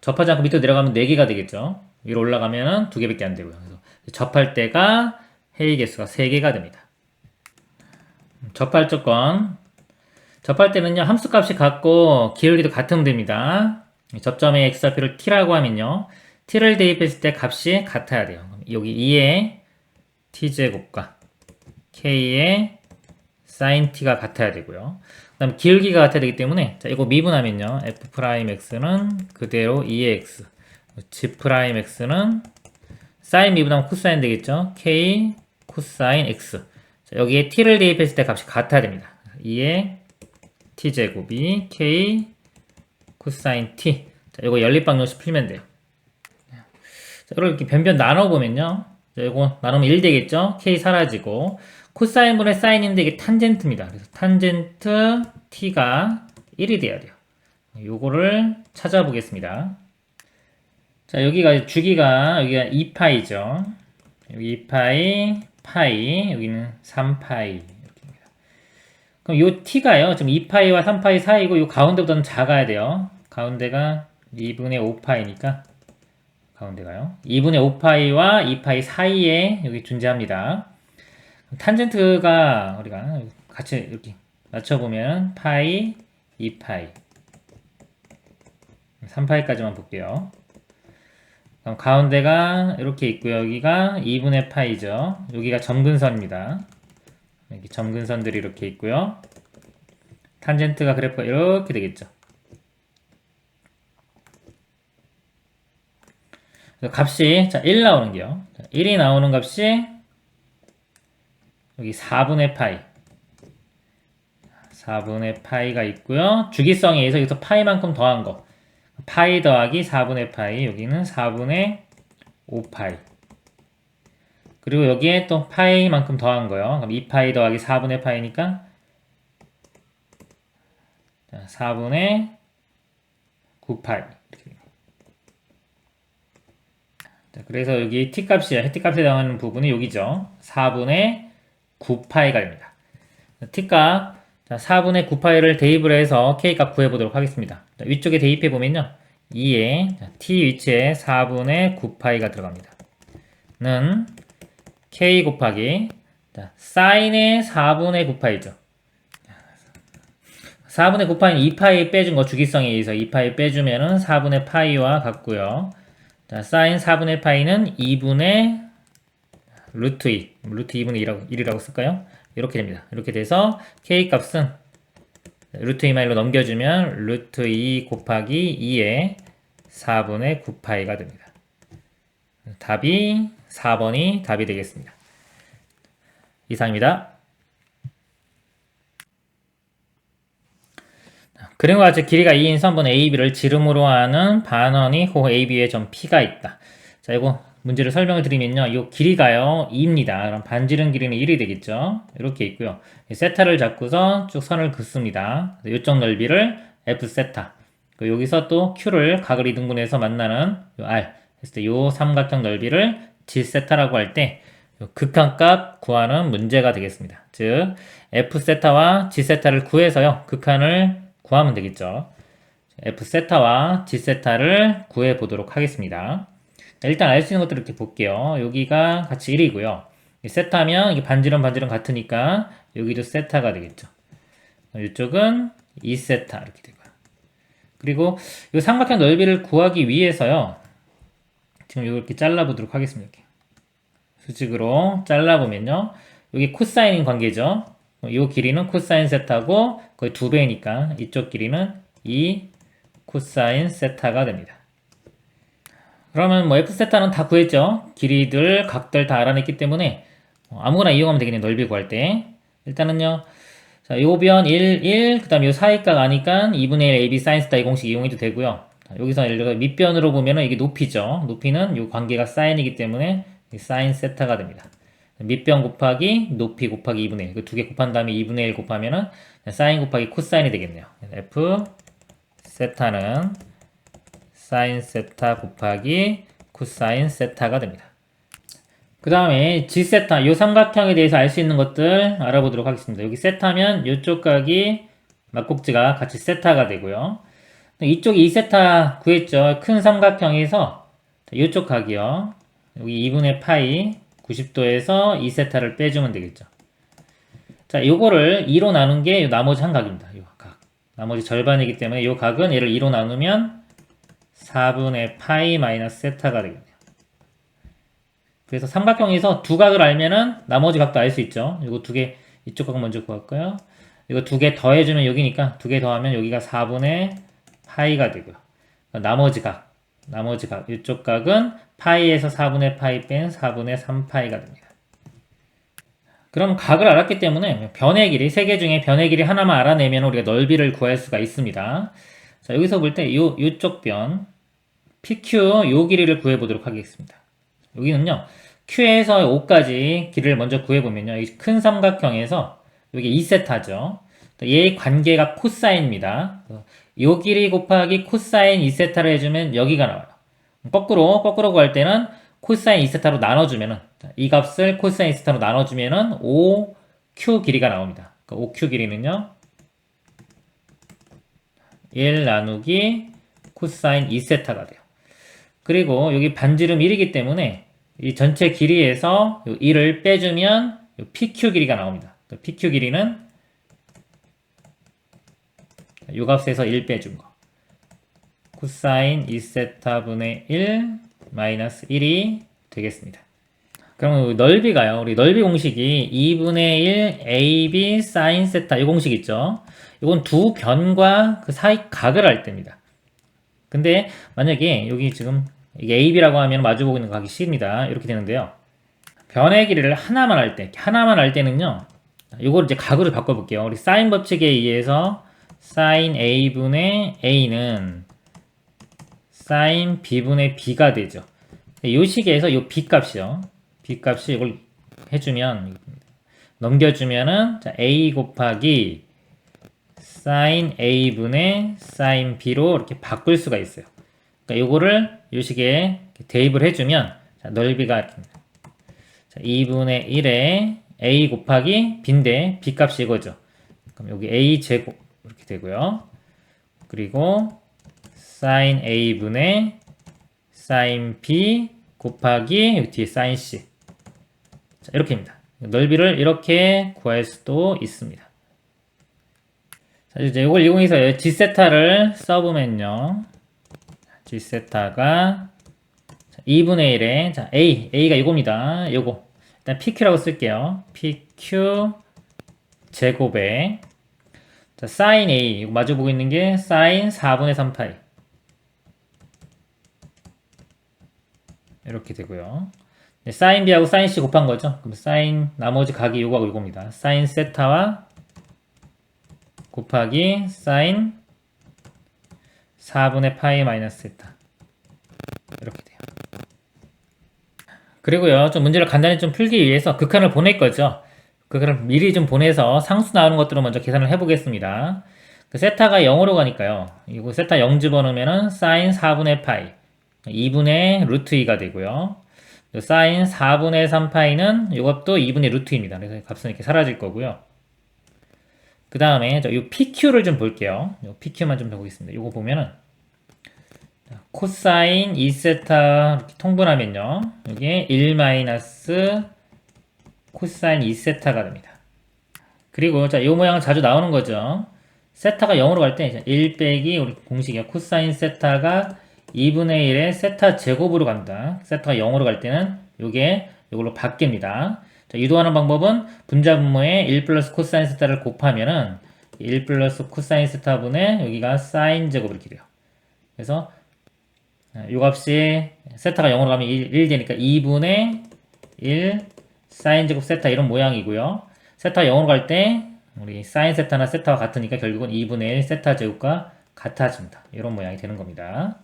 접하지 않고 밑으로 내려가면 4개가 되겠죠. 위로 올라가면 2개밖에 안 되고요. 그래서 접할 때가 해의 개수가 3개가 됩니다. 접할 조건. 접할 때는요, 함수값이 같고 기울기도 같으면 됩니다. 접점의 x좌표를 t라고 하면요, t를 대입했을 때 값이 같아야 돼요. 여기 2의 t제곱과 k의 sin t가 같아야 되고요. 그 다음 기울기가 같아야 되기 때문에, 자, 이거 미분하면요, f'x는 그대로 2의 x, g'x는 sin 미분하면 코사인 되겠죠. k 코사인 x. 자, 여기에 t를 대입했을 때 값이 같아야 됩니다. 2의 t제곱이 k 코사인 t. 자, 이거 연립방정식 풀면 돼요. 자, 이렇게 변변 나눠보면요. 자, 이거 나누면 1 되겠죠? k 사라지고. 코사인분의 사인인데 이게 탄젠트입니다. 그래서 탄젠트 t가 1이 돼야 돼요. 요거를 찾아보겠습니다. 자, 여기가 주기가, 여기가 2파이죠. 여기 2파이, 파이, 여기는 3파이. 그럼 요 t가요, 지금 2파이와 3파이 사이고, 요 가운데보다는 작아야 돼요. 가운데가 2분의 5파이니까, 가운데가요. 2분의 5파이와 2파이 사이에 여기 존재합니다. 탄젠트가 우리가 같이 이렇게 맞춰보면, 파이, 2파이, 3파이까지만 볼게요. 그럼 가운데가 이렇게 있고요. 여기가 2분의 파이죠. 여기가 점근선입니다. 여기 점근선들이 이렇게 있고요. 탄젠트가 그래프가 이렇게 되겠죠. 값이, 자, 1 나오는 게요. 1이 나오는 값이 여기 4분의 파이. 4분의 파이가 있고요. 주기성에 의해서 여기서 파이만큼 더한 거. 파이 더하기 4분의 파이. 여기는 4분의 5파이. 그리고 여기에 또 파이만큼 더한 거요. 그럼 2파이 더하기 4분의 파이니까 4분의 9파이. 자, 그래서 여기 t값이야. t값에 해당하는 부분이 여기죠. 4분의 9파이가 됩니다. t값, 4분의 9파이를 대입을 해서 k값 구해보도록 하겠습니다. 자, 위쪽에 대입해보면요. 2에 t 위치에 4분의 9파이가 들어갑니다. 는 k 곱하기 사인의 4분의 9파이죠. 4분의 9파이는 2파이 빼준 거 주기성에 의해서 2파이 빼주면은 4분의 파이와 같고요. 자, 사인 4분의 파이는 2분의 루트 2, 루트 2분의 1이라고 쓸까요? 이렇게 됩니다. 이렇게 돼서 k 값은 루트 2마일로 넘겨주면 루트 2 곱하기 2의 4분의 9파이가 됩니다. 답이 4번이 답이 되겠습니다. 이상입니다. 그림과 같이 길이가 2인 선분 AB를 지름으로 하는 반원이 호 AB의 점 P가 있다. 자, 이거 문제를 설명을 드리면요. 이 길이가요, 2입니다. 그럼 반지름 길이는 1이 되겠죠. 이렇게 있고요. 세타를 잡고서 쭉 선을 긋습니다. 이쪽 넓이를 F 세타. 여기서 또 Q를 각을 이등분해서 만나는 요 R. 했을 때 요 삼각형 넓이를 G 세타라고 할 때 극한값 구하는 문제가 되겠습니다. 즉, F 세타와 G 세타를 구해서요. 극한을 구하면 되겠죠. F 세타와 G 세타를 구해 보도록 하겠습니다. 일단 알 수 있는 것들을 이렇게 볼게요. 여기가 같이 1이고요. 세타면 이게 반지름 같으니까 여기도 세타가 되겠죠. 이쪽은 2세타 이렇게 되고요. 그리고 이 삼각형 넓이를 구하기 위해서요. 지금 이렇게 잘라보도록 하겠습니다. 이렇게. 수직으로 잘라보면요. 여기 코사인인 관계죠. 이 길이는 코사인 세타고 거의 2배니까 이쪽 길이는 2 코사인 세타가 됩니다. 그러면 뭐 F세타는 다 구했죠. 길이들, 각들 다 알아냈기 때문에 아무거나 이용하면 되겠네요. 넓이 구할 때. 일단은요. 자, 요 변 1, 1, 그 다음에 요 사이값 아니까 2분의 1 AB 사인 세타 이 공식 이용해도 되고요. 자, 여기서 예를 들어 밑변으로 보면은 이게 높이죠. 높이는 요 관계가 사인이기 때문에 사인 세타가 됩니다. 밑변 곱하기 높이 곱하기 2분의 1. 그 두 개 곱한 다음에 2분의 1 곱하면은 사인 곱하기 코사인이 되겠네요. F 세타는 사인 세타 곱하기 코사인 세타가 됩니다. 그 다음에 G세타, 이 삼각형에 대해서 알 수 있는 것들 알아보도록 하겠습니다. 여기 세타면 이쪽 각이 막꼭지가 같이 세타가 되고요. 이쪽이 2세타 구했죠. 큰 삼각형에서 이쪽 각이요. 여기 2분의 파이 90도에서 2세타를 빼주면 되겠죠. 자, 요거를 2로 나눈 게 나머지 한 각입니다. 요 각. 나머지 절반이기 때문에 요 각은 얘를 2로 나누면 4분의 파이 마이너스 세타가 되겠네요. 그래서 삼각형에서 두 각을 알면은 나머지 각도 알 수 있죠. 이거 두 개, 이쪽 각 먼저 구할까요? 이거 두 개 더해주면 여기니까 두 개 더하면 여기가 4분의 파이가 되고요. 나머지 각, 이쪽 각은 파이에서 4분의 파이 뺀 4분의 3파이가 됩니다. 그럼 각을 알았기 때문에 변의 길이, 세 개 중에 변의 길이 하나만 알아내면 우리가 넓이를 구할 수가 있습니다. 자, 여기서 볼 때 요쪽 변, PQ 요 길이를 구해보도록 하겠습니다. 여기는요, Q에서 5까지 길이를 먼저 구해보면요, 이 큰 삼각형에서 여기 2세타죠. 얘의 관계가 코사인입니다. 요 길이 곱하기 코사인 2세타를 해주면 여기가 나와요. 거꾸로 구할 때는 코사인 2세타로 나눠주면은, 이 값을 코사인 2세타로 나눠주면은 5Q 길이가 나옵니다. 그 5Q 길이는요, 1 나누기 코사인 2세타가 돼요. 그리고 여기 반지름 1이기 때문에 이 전체 길이에서 1을 빼주면 PQ 길이가 나옵니다. PQ 길이는 이 값에서 1 빼준 거. 코사인 2세타분의 1 마이너스 1이 되겠습니다. 그럼 넓이가요. 우리 넓이 공식이 2분의 1 AB 사인 세타 이 공식 있죠. 이건 두 변과 그 사이 각을 할 때입니다. 근데 만약에 여기 지금 이게 AB라고 하면 마주보고 있는 각이 C입니다. 이렇게 되는데요. 변의 길이를 하나만 할 때는요. 이걸 이제 각으로 바꿔볼게요. 우리 사인 법칙에 의해서 사인 A분의 A는 사인 B분의 B가 되죠. 이 식에서 이 B 값이요. B 값이 이걸 해주면, 넘겨주면은, 자, A 곱하기 사인 A분의 사인 B로 이렇게 바꿀 수가 있어요. 그러니까 요거를 요 식에 대입을 해주면, 자, 넓이가 이렇게 됩니다. 자, 2분의 1에 A 곱하기 B인데, B 값이 이거죠. 그럼 여기 A 제곱, 이렇게 되고요. 그리고 사인 A분의 사인 B 곱하기 여기 뒤에 사인 C. 자, 이렇게입니다. 넓이를 이렇게 구할 수도 있습니다. 자, 이제 이걸 이용해서 G세타를 써보면요. G세타가 2분의 1에 자, A가 이겁니다. 요거 일단 PQ라고 쓸게요. PQ 제곱에 자, 사인 A 이거 마주보고 있는 게 사인 4분의 3파이 이렇게 되고요. 사인 B하고 사인 C 곱한 거죠. 그럼 사인 나머지 각이 요거하고 요겁니다. 사인 세타와 곱하기 사인 4분의 파이 마이너스 세타. 이렇게 돼요. 그리고요, 좀 문제를 간단히 좀 풀기 위해서 극한을 보낼 거죠. 극한을 미리 좀 보내서 상수 나오는 것들을 먼저 계산을 해보겠습니다. 그 세타가 0으로 가니까요. 이거 세타 0 집어넣으면은 사인 4분의 파이 2분의 루트 2가 되고요. 사인 4분의 3파이는 이것도 2분의 루트 2입니다. 그래서 값은 이렇게 사라질 거고요. 그 다음에 이 PQ를 좀 볼게요. 이 PQ만 좀 보겠습니다. 이거 보면은 코사인 2세타 이렇게 통분하면요. 이게 1 마이너스 코사인 2세타가 됩니다. 그리고 자, 이 모양은 자주 나오는 거죠. 세타가 0으로 갈 때 1 빼기 우리 공식이야. 코사인 세타가 2분의 1의 세타 제곱으로 간다. 세타가 0으로 갈 때는 요게 이걸로 바뀝니다. 자, 유도하는 방법은 분자 분모에 1 플러스 코사인 세타를 곱하면은 1 플러스 코사인 세타분의 여기가 사인 제곱 이렇게 돼요. 그래서 요 값이 세타가 0으로 가면 1 되니까 2분의 1 사인 제곱 세타 이런 모양이고요. 세타가 0으로 갈 때 우리 사인 세타나 세타와 같으니까 결국은 2분의 1 세타 제곱과 같아진다. 이런 모양이 되는 겁니다.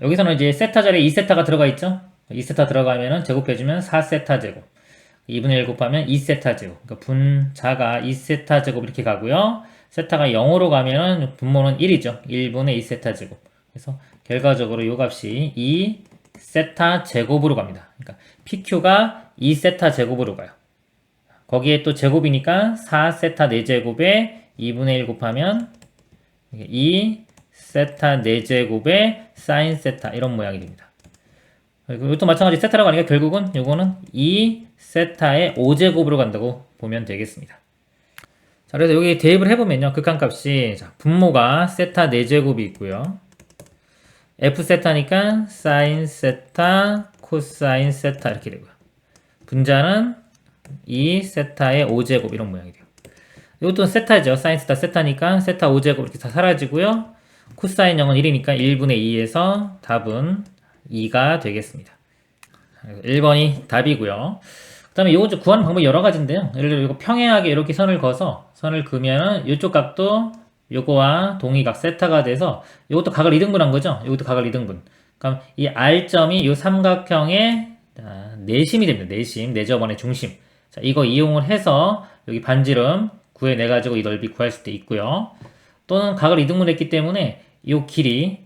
여기서는 이제 세타 자리에 2세타가 들어가 있죠. 2세타 들어가면은 제곱해주면 4세타 제곱. 2분의 1 곱하면 2세타 제곱. 그러니까 분자가 2세타 제곱 이렇게 가고요. 세타가 0으로 가면은 분모는 1이죠. 1분의 2세타 제곱. 그래서 결과적으로 요 값이 2세타 제곱으로 갑니다. 그러니까 PQ가 2세타 제곱으로 가요. 거기에 또 제곱이니까 4세타 4제곱에 2분의 1 곱하면 2세타 4제곱에 사인 세타 이런 모양이 됩니다. 이것도 마찬가지 세타라고 하니까 결국은 요거는 2세타의 5제곱으로 간다고 보면 되겠습니다. 자, 그래서 여기 대입을 해보면요. 극한값이 자, 분모가 세타 4제곱이 있고요. F세타니까 사인 세타 코사인 세타 이렇게 되고요. 분자는 2세타의 5제곱 이런 모양이 돼요. 이것도 세타죠. 사인 세타 세타니까 세타 5제곱 이렇게 다 사라지고요. 코사인 0은 1이니까 1분의 2에서 답은 2가 되겠습니다. 1번이 답이고요. 그 다음에 이거 구하는 방법이 여러 가지인데요. 예를 들어 이거 평행하게 이렇게 선을 그어서 선을 그으면은 이쪽 각도 요거와 동의각 세타가 돼서 이것도 각을 2등분한 거죠. 이것도 각을 2등분. 그럼 이 R점이 이 삼각형의 내심이 됩니다. 내심, 내저번의 중심. 자, 이거 이용을 해서 여기 반지름 구해내가지고 이 넓이 구할 수도 있고요. 또는 각을 2등분 했기 때문에 이 길이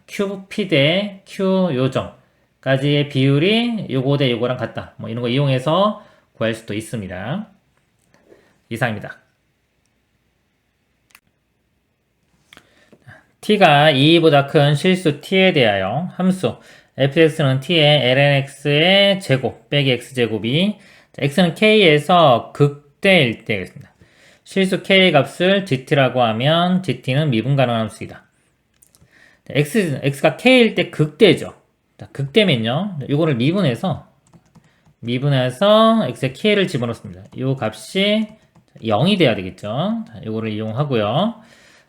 QP 대 Q 요점까지의 비율이 요거 대 요거랑 같다. 뭐 이런 거 이용해서 구할 수도 있습니다. 이상입니다. t가 2보다 큰 실수 t에 대하여 함수 fx는 t의 lnx의 제곱 빼기 x제곱이 x는 k에서 극대일 때겠습니다. 실수 k의 값을 gt라고 하면 gt는 미분 가능한 함수이다. x가 k일 때 극대죠. 극대면요. 이거를 미분해서 x의 k를 집어넣습니다. 이 값이 0이 돼야 되겠죠. 이거를 이용하고요.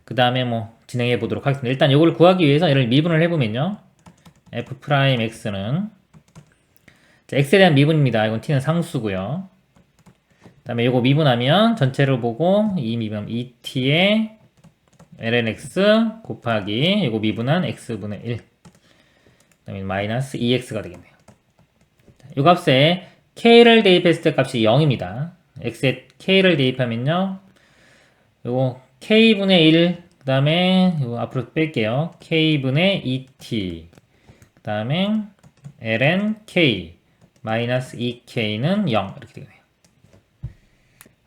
그 다음에 뭐 진행해 보도록 하겠습니다. 일단 이걸 구하기 위해서 얘를 미분을 해보면요. f'x는 x에 대한 미분입니다. 이건 t는 상수고요. 그 다음에 이거 미분하면 전체를 보고 이 미분 2t의 lnx 곱하기 이거 미분한 x분의 1 그 다음에 마이너스 2x가 되겠네요. 이 값에 k를 대입했을 때 값이 0입니다. x에 k를 대입하면요. 요거 k분의 1 그 다음에 이거 앞으로 뺄게요. k분의 2t 그 다음에 ln k 마이너스 2k는 0 이렇게 되네요.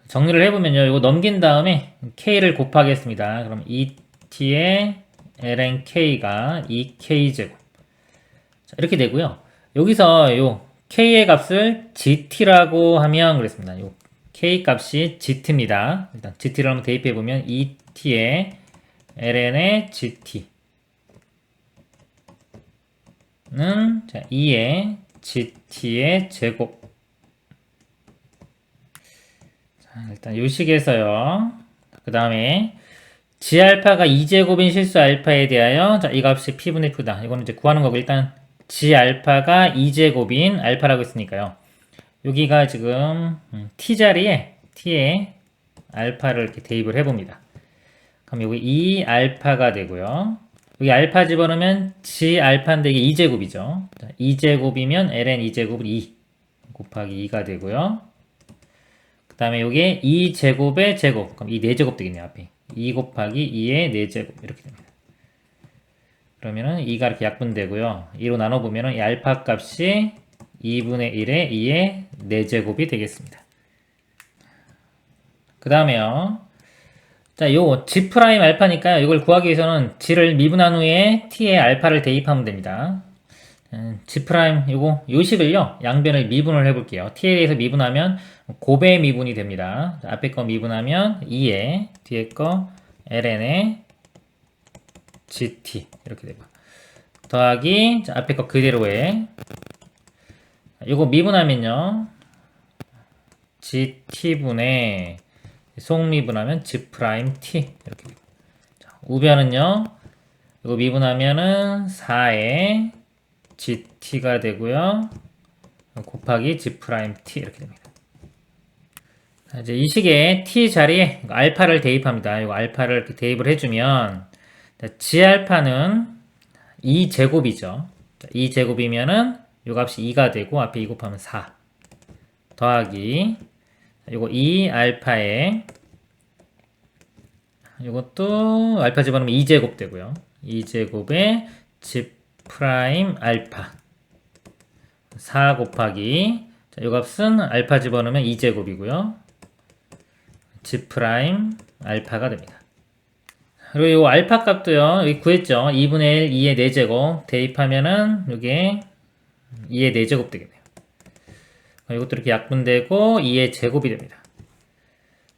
정리를 해보면요. 이거 넘긴 다음에 k를 곱하겠습니다. 그럼 2t의 ln k가 2k제곱 이렇게 되고요. 여기서 요 k의 값을 gt라고 하면 그랬습니다. 요 k 값이 gt입니다. 일단 gt를 한번 대입해보면 2t의 ln의 gt는 2의 gt의 제곱. 자, 일단 요 식에서요. 그 다음에 g알파가 2제곱인 실수 알파에 대하여 자, 이 값이 p분의 q다. 이거는 이제 구하는 거고 일단 g 알파가 2제곱인 알파라고 했으니까요. 여기가 지금 t 자리에 t에 알파를 이렇게 대입을 해봅니다. 그럼 여기 2 알파가 되고요. 여기 알파 집어넣으면 g 알파인데 이게 2제곱이죠. 2제곱이면 ln 2제곱은 2 곱하기 2가 되고요. 그 다음에 여기에 2제곱의 제곱. 그럼 이 4제곱 되겠네요, 앞에. 2 곱하기 2의 4제곱. 이렇게 됩니다. 그러면은 2가 이렇게 약분되고요. 2로 나눠보면은 이 알파 값이 2분의 1에 2의 4제곱이 되겠습니다. 그 다음에요. 자, 요 g 프라임 알파니까요. 이걸 구하기 위해서는 g를 미분한 후에 t에 알파를 대입하면 됩니다. g 프라임 요 식을요. 양변을 미분을 해볼게요. t에 대해서 미분하면 곱의 미분이 됩니다. 자, 앞에 거 미분하면 2에 뒤에 거 ln에 gt 이렇게 되고 더하기 자, 앞에 거 그대로에 요거 미분하면요. gt분의 속미분하면 g 프라임 t 이렇게 되고 자, 우변은요. 이거 미분하면은 4에 gt가 되고요. 곱하기 g 프라임 t 이렇게 됩니다. 자, 이제 이 식에 t 자리에 알파를 대입합니다. 이거 알파를 이렇게 대입을 해주면 g 알파는 2제곱이죠. 2제곱이면은 요 값이 2가 되고 앞에 2 곱하면 4 더하기 요거 2 알파에 요것도 알파 집어넣으면 2제곱 되고요. 2제곱에 g 프라임 알파 4 곱하기 자, 요 값은 알파 집어넣으면 2제곱이고요. g 프라임 알파가 됩니다. 그리고 요 알파 값도요. 여기 구했죠. 2분의 1 2의 4제곱 대입하면은 요게 2의 4제곱 되겠네요. 이것도 이렇게 약분되고 2의 제곱이 됩니다.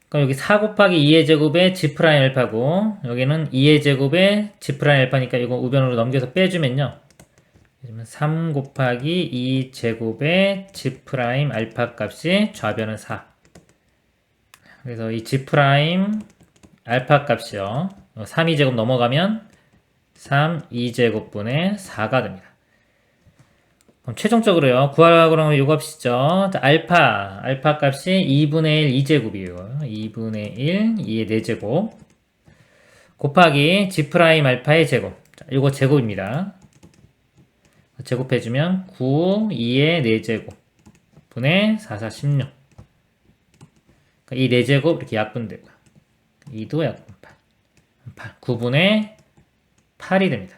그럼 여기 4 곱하기 2의 제곱에 g 프라임 알파고 여기는 2의 제곱에 g 프라임 알파니까 이거 우변으로 넘겨서 빼주면요. 3 곱하기 2 제곱에 g 프라임 알파 값이 좌변은 4. 그래서 이 g 프라임 알파 값이요. 3 2제곱 넘어가면 3 2제곱분의 4가 됩니다. 그럼 최종적으로요. 구하라고 그러면 요 값이죠. 자, 알파 값이 2분의 1 2제곱이에요. 2분의 1 2의 4제곱 곱하기 g 프라임 알파의 제곱. 자, 요거 제곱입니다. 제곱해주면 9 2의 4제곱 분의 4 4 16. 그러니까 이 4제곱 이렇게 약분되고요. 2도 약분 8. 9분의 8이 됩니다.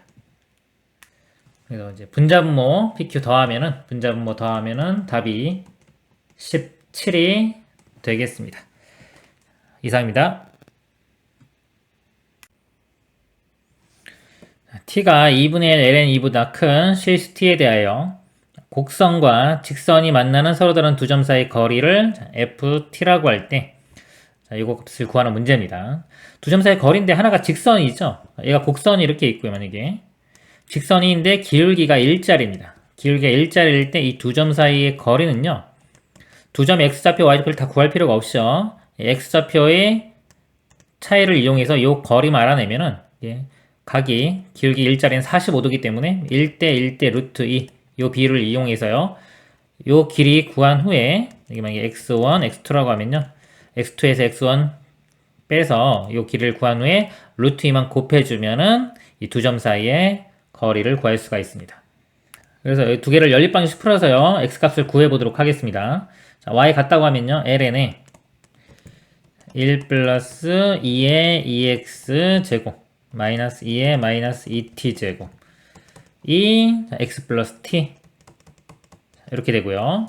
그래서 이제 분자분모 PQ 더하면은 답이 17이 되겠습니다. 이상입니다. t가 2분의 1 ln 2보다 큰 실수 t에 대하여 곡선과 직선이 만나는 서로 다른 두 점 사이 거리를 ft라고 할 때 이거 값을 구하는 문제입니다. 두 점 사이 거리인데 하나가 직선이죠. 얘가 곡선이 이렇게 있고요. 만약에 직선인데 기울기가 1짜리입니다. 기울기가 1짜리일 때 이 두 점 사이의 거리는요. 두 점의 x좌표, y좌표를 다 구할 필요가 없죠. x좌표의 차이를 이용해서 이 거리만 알아내면은 각이 기울기 1짜리는 45도이기 때문에 1대 1대 루트 2 이 비율을 이용해서요. 이 길이 구한 후에 여기 만약에 x1, x2라고 하면요. x2에서 x1 빼서 이 길이를 구한 후에 루트 2만 곱해주면은 이 두 점 사이의 거리를 구할 수가 있습니다. 그래서 이 두 개를 연립방식 풀어서요. x값을 구해보도록 하겠습니다. 자, y 같다고 하면요. ln에 1 플러스 2의 2x 제곱 마이너스 2의 마이너스 2t 제곱 이 x 플러스 t 이렇게 되고요.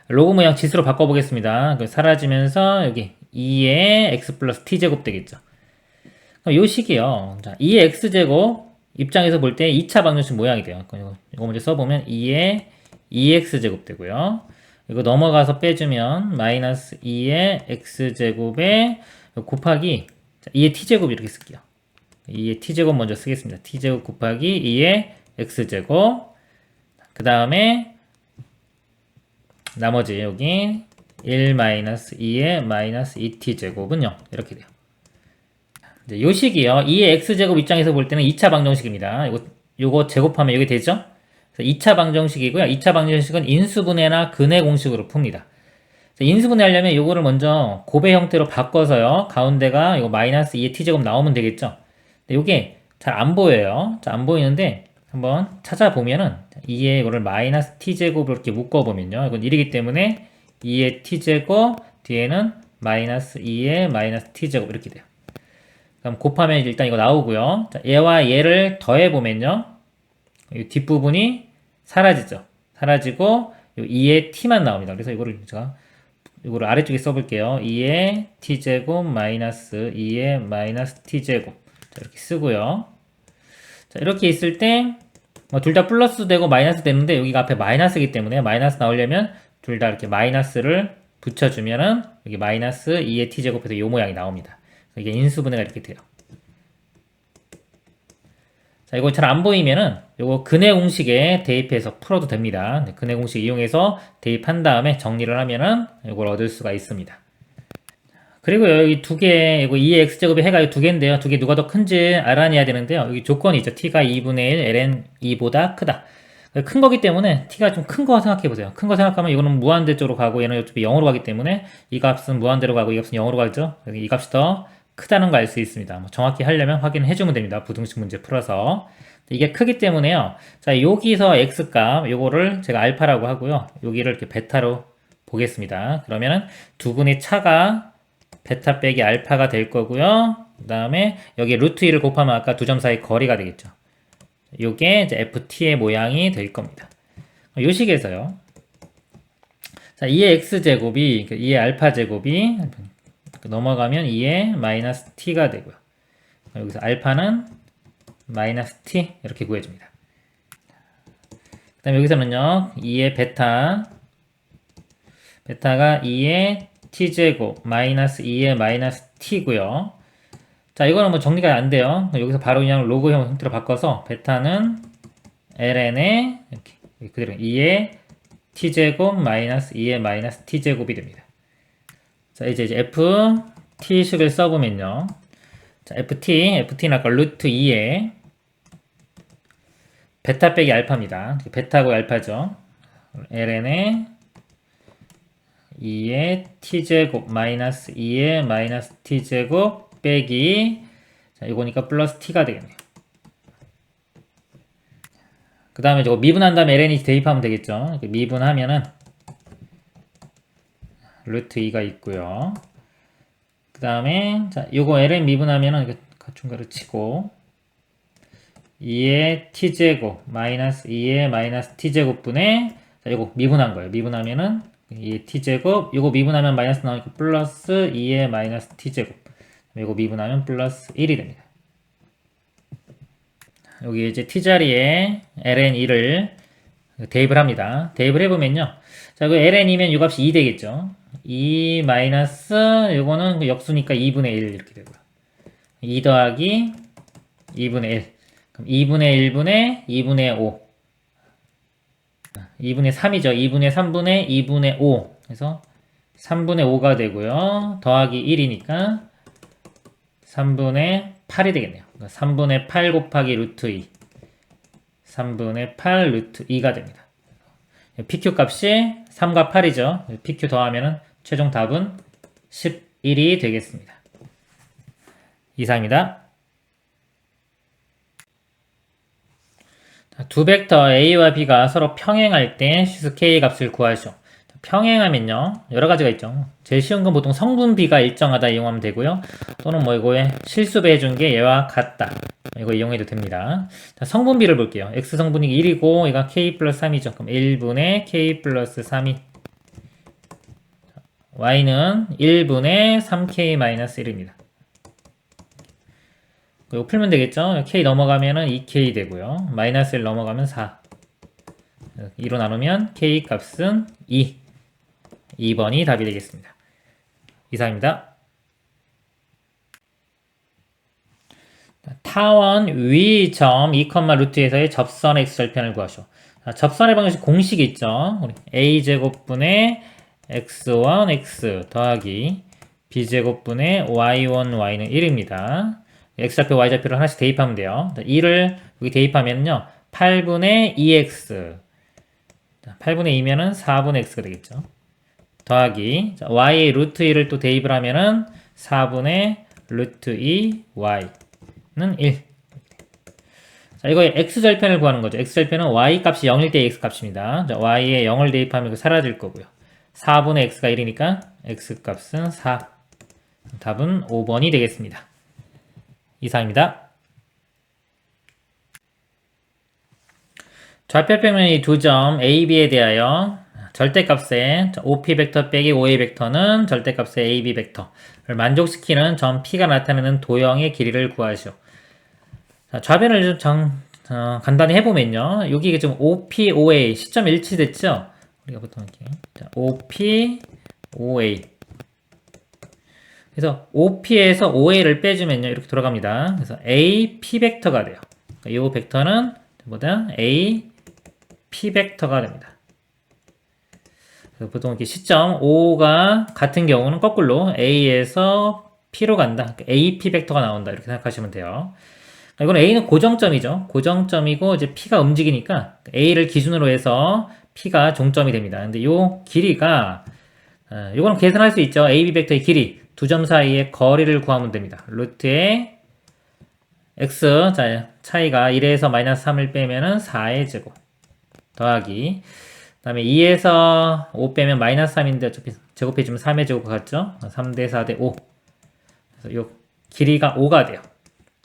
로그 모양 지수로 바꿔보겠습니다. 사라지면서 여기 2의 x 플러스 t 제곱 되겠죠. 그럼 요 식이요. 자, 2의 x 제곱 입장에서 볼 때 2차 방정식 모양이 돼요. 이거 먼저 써보면 2의 2x 제곱 되고요. 이거 넘어가서 빼주면 마이너스 2의 x 제곱에 곱하기 2의 t 제곱 이렇게 쓸게요. 2의 t 제곱 먼저 쓰겠습니다. t 제곱 곱하기 2의 x 제곱 그 다음에 나머지 여기 1 마이너스 2의 마이너스 2t 제곱은 0 이렇게 돼요. 이제 요 식이요. 2의 x제곱 입장에서 볼 때는 2차 방정식입니다. 요거 제곱하면 여기 되죠? 그래서 2차 방정식이고요. 2차 방정식은 인수분해나 근해 공식으로 풉니다. 인수분해 하려면 요거를 먼저 곱의 형태로 바꿔서요. 가운데가 이거 마이너스 2의 t제곱 나오면 되겠죠. 근데 요게 잘 안 보여요. 잘 안 보이는데 한번 찾아보면은 2의 이거를 마이너스 t제곱으로 이렇게 묶어보면요. 이건 1이기 때문에 2의 t제곱 뒤에는 마이너스 2의 마이너스 t제곱 이렇게 돼요. 그럼 곱하면 일단 이거 나오고요. 자, 얘와 얘를 더해보면요. 이 뒷부분이 사라지죠. 사라지고 2의 t만 나옵니다. 그래서 이거를 제가 이거를 아래쪽에 써볼게요. 2의 t제곱 마이너스 2의 마이너스 t제곱 이렇게 쓰고요. 자, 이렇게 있을 때 둘 다 플러스 되고 마이너스 되는데 여기가 앞에 마이너스이기 때문에 마이너스 나오려면 둘 다 이렇게 마이너스를 붙여주면은 여기 마이너스 2의 t제곱해서 이 모양이 나옵니다. 이게 인수분해가 이렇게 돼요. 자, 이거 잘 안 보이면은 요거 근해 공식에 대입해서 풀어도 됩니다. 근해 공식 이용해서 대입한 다음에 정리를 하면은 이걸 얻을 수가 있습니다. 그리고 여기 두 개, 이거 2의 x제곱의 해가 두 개인데요. 두 개 누가 더 큰지 알아내야 되는데요. 여기 조건이 있죠. t가 2분의 1, ln 2보다 크다. 큰 거기 때문에 t가 좀 큰 거 생각해 보세요. 큰 거 생각하면 이거는 무한대 쪽으로 가고 얘는 어차피 0으로 가기 때문에 이 값은 무한대로 가고 이 값은 0으로 가죠. 이 값이 더 크다는 거 알 수 있습니다. 뭐 정확히 하려면 확인해 주면 됩니다. 부등식 문제 풀어서. 이게 크기 때문에요. 자, 여기서 x값, 요거를 제가 알파라고 하고요. 여기를 이렇게 베타로 보겠습니다. 그러면은 두 분의 차가 베타 빼기 알파가 될 거고요. 그 다음에 여기 루트 2를 곱하면 아까 두 점 사이 거리가 되겠죠. 요게 이제 ft의 모양이 될 겁니다. 요 식에서요. 자, 2의 x제곱이, 2의 알파 제곱이 넘어가면 2의 마이너스 t가 되고요. 여기서 알파는 마이너스 t 이렇게 구해줍니다. 그 다음에 여기서는요. 2의 베타가 2의 t제곱 마이너스 2의 마이너스 t고요. 자, 이거는 뭐 정리가 안 돼요. 여기서 바로 그냥 로그형 형태로 바꿔서 베타는 ln의 이렇게 그대로 2의 t제곱 마이너스 2의 마이너스 t제곱이 됩니다. 자, 이제 ft식을 써보면요. 자, ft는 아까 루트 2의 베타 빼기 알파입니다. 베타고 알파죠. ln의 2의 t제곱 마이너스 2의 마이너스 t제곱 빼기 자, 이거니까 플러스 t가 되겠네요. 그 다음에 저거 미분한 다음에 ln이 대입하면 되겠죠. 미분하면은 루트 2가 있고요. 그 다음에 자, 요거 ln 미분하면은 중괄호 치고 2의 t제곱 마이너스 2의 마이너스 t제곱분의 자, 요거 미분한 거예요. 미분하면은 2의 t제곱 요거 미분하면 마이너스 나오니까 플러스 2의 마이너스 t제곱 요거 미분하면 플러스 1이 됩니다. 여기 이제 t자리에 ln2를 대입을 합니다. 대입을 해보면요. 자, 그 ln이면 요 값이 2 되겠죠. 2 마이너스 요거는 역수니까 2분의 1 이렇게 되고요. 2 더하기 2분의 1 그럼 2분의 1분의 2분의 5 2분의 3이죠. 2분의 3분의 2분의 5 그래서 3분의 5가 되고요. 더하기 1이니까 3분의 8이 되겠네요. 그러니까 3분의 8 곱하기 루트 2 3분의 8 루트 2가 됩니다. PQ 값이 3과 8이죠. PQ 더하면 최종 답은 11이 되겠습니다. 이상입니다. 두 벡터 A와 B가 서로 평행할 때 시수 K 값을 구하시오. 평행하면요. 여러 가지가 있죠. 제일 쉬운 건 보통 성분 B가 일정하다 이용하면 되고요. 또는 뭐 이거에 실수배 해준 게 얘와 같다. 이거 이용해도 됩니다. 자, 성분 B를 볼게요. X 성분이 1이고 얘가 K 플러스 3이죠. 그럼 1분의 K 플러스 3이 Y는 1분의 3K 마이너스 1입니다. 이거 풀면 되겠죠? K 넘어가면은 2K 되고요. 마이너스 1 넘어가면 4. 2로 나누면 K 값은 2. 2번이 답이 되겠습니다. 이상입니다. 타원 위 점 2, 루트에서의 접선 x절편을 구하시오. 접선의 방식 공식이 있죠. 우리 a제곱분의 x1, x 더하기 b제곱분의 y1, y는 1입니다. x좌표, y좌표를 하나씩 대입하면 돼요. 2를 여기 대입하면요. 8분의 2x. 8분의 2면은 4분의 x가 되겠죠. 더하기 y의 루트 2를 또 대입을 하면은 4분의 루트 2 y는 1. 자, 이거의 x절편을 구하는 거죠. x절편은 y 값이 0일 때 x 값입니다. 자, y에 0을 대입하면 이거 사라질 거고요. 4분의 x가 1이니까 x 값은 4. 답은 5번이 되겠습니다. 이상입니다. 좌표평면의 두 점 A, B에 대하여 절대값의 OP 벡터 빼기 OA 벡터는 절대값의 AB 벡터를 만족시키는 점 P가 나타내는 도형의 길이를 구하시오. 자, 좌변을 좀 간단히 해보면요. 여기 지금 OP, OA 시점 일치됐죠? 우리가 보통 이렇게 OP, OA. 그래서 OP에서 OA를 빼주면요. 이렇게 돌아갑니다. 그래서 AP 벡터가 돼요. 이 벡터는 뭐다? A, P 벡터가 됩니다. 보통 이렇게 시점 O가 같은 경우는 거꾸로 A에서 P로 간다. 그러니까 AP 벡터가 나온다. 이렇게 생각하시면 돼요. 이건 A는 고정점이죠. 고정점이고 이제 P가 움직이니까 A를 기준으로 해서 P가 종점이 됩니다. 근데 요 길이가 요거는 계산할 수 있죠. AB 벡터의 길이 두 점 사이의 거리를 구하면 됩니다. 루트에 x 자 차이가 1에서 마이너스 3을 빼면은 4의 제곱 더하기 그 다음에 2에서 5 빼면 마이너스 3인데 어차피 제곱해주면 3의 제곱 같죠? 3대 4대 5. 그래서 요 길이가 5가 돼요.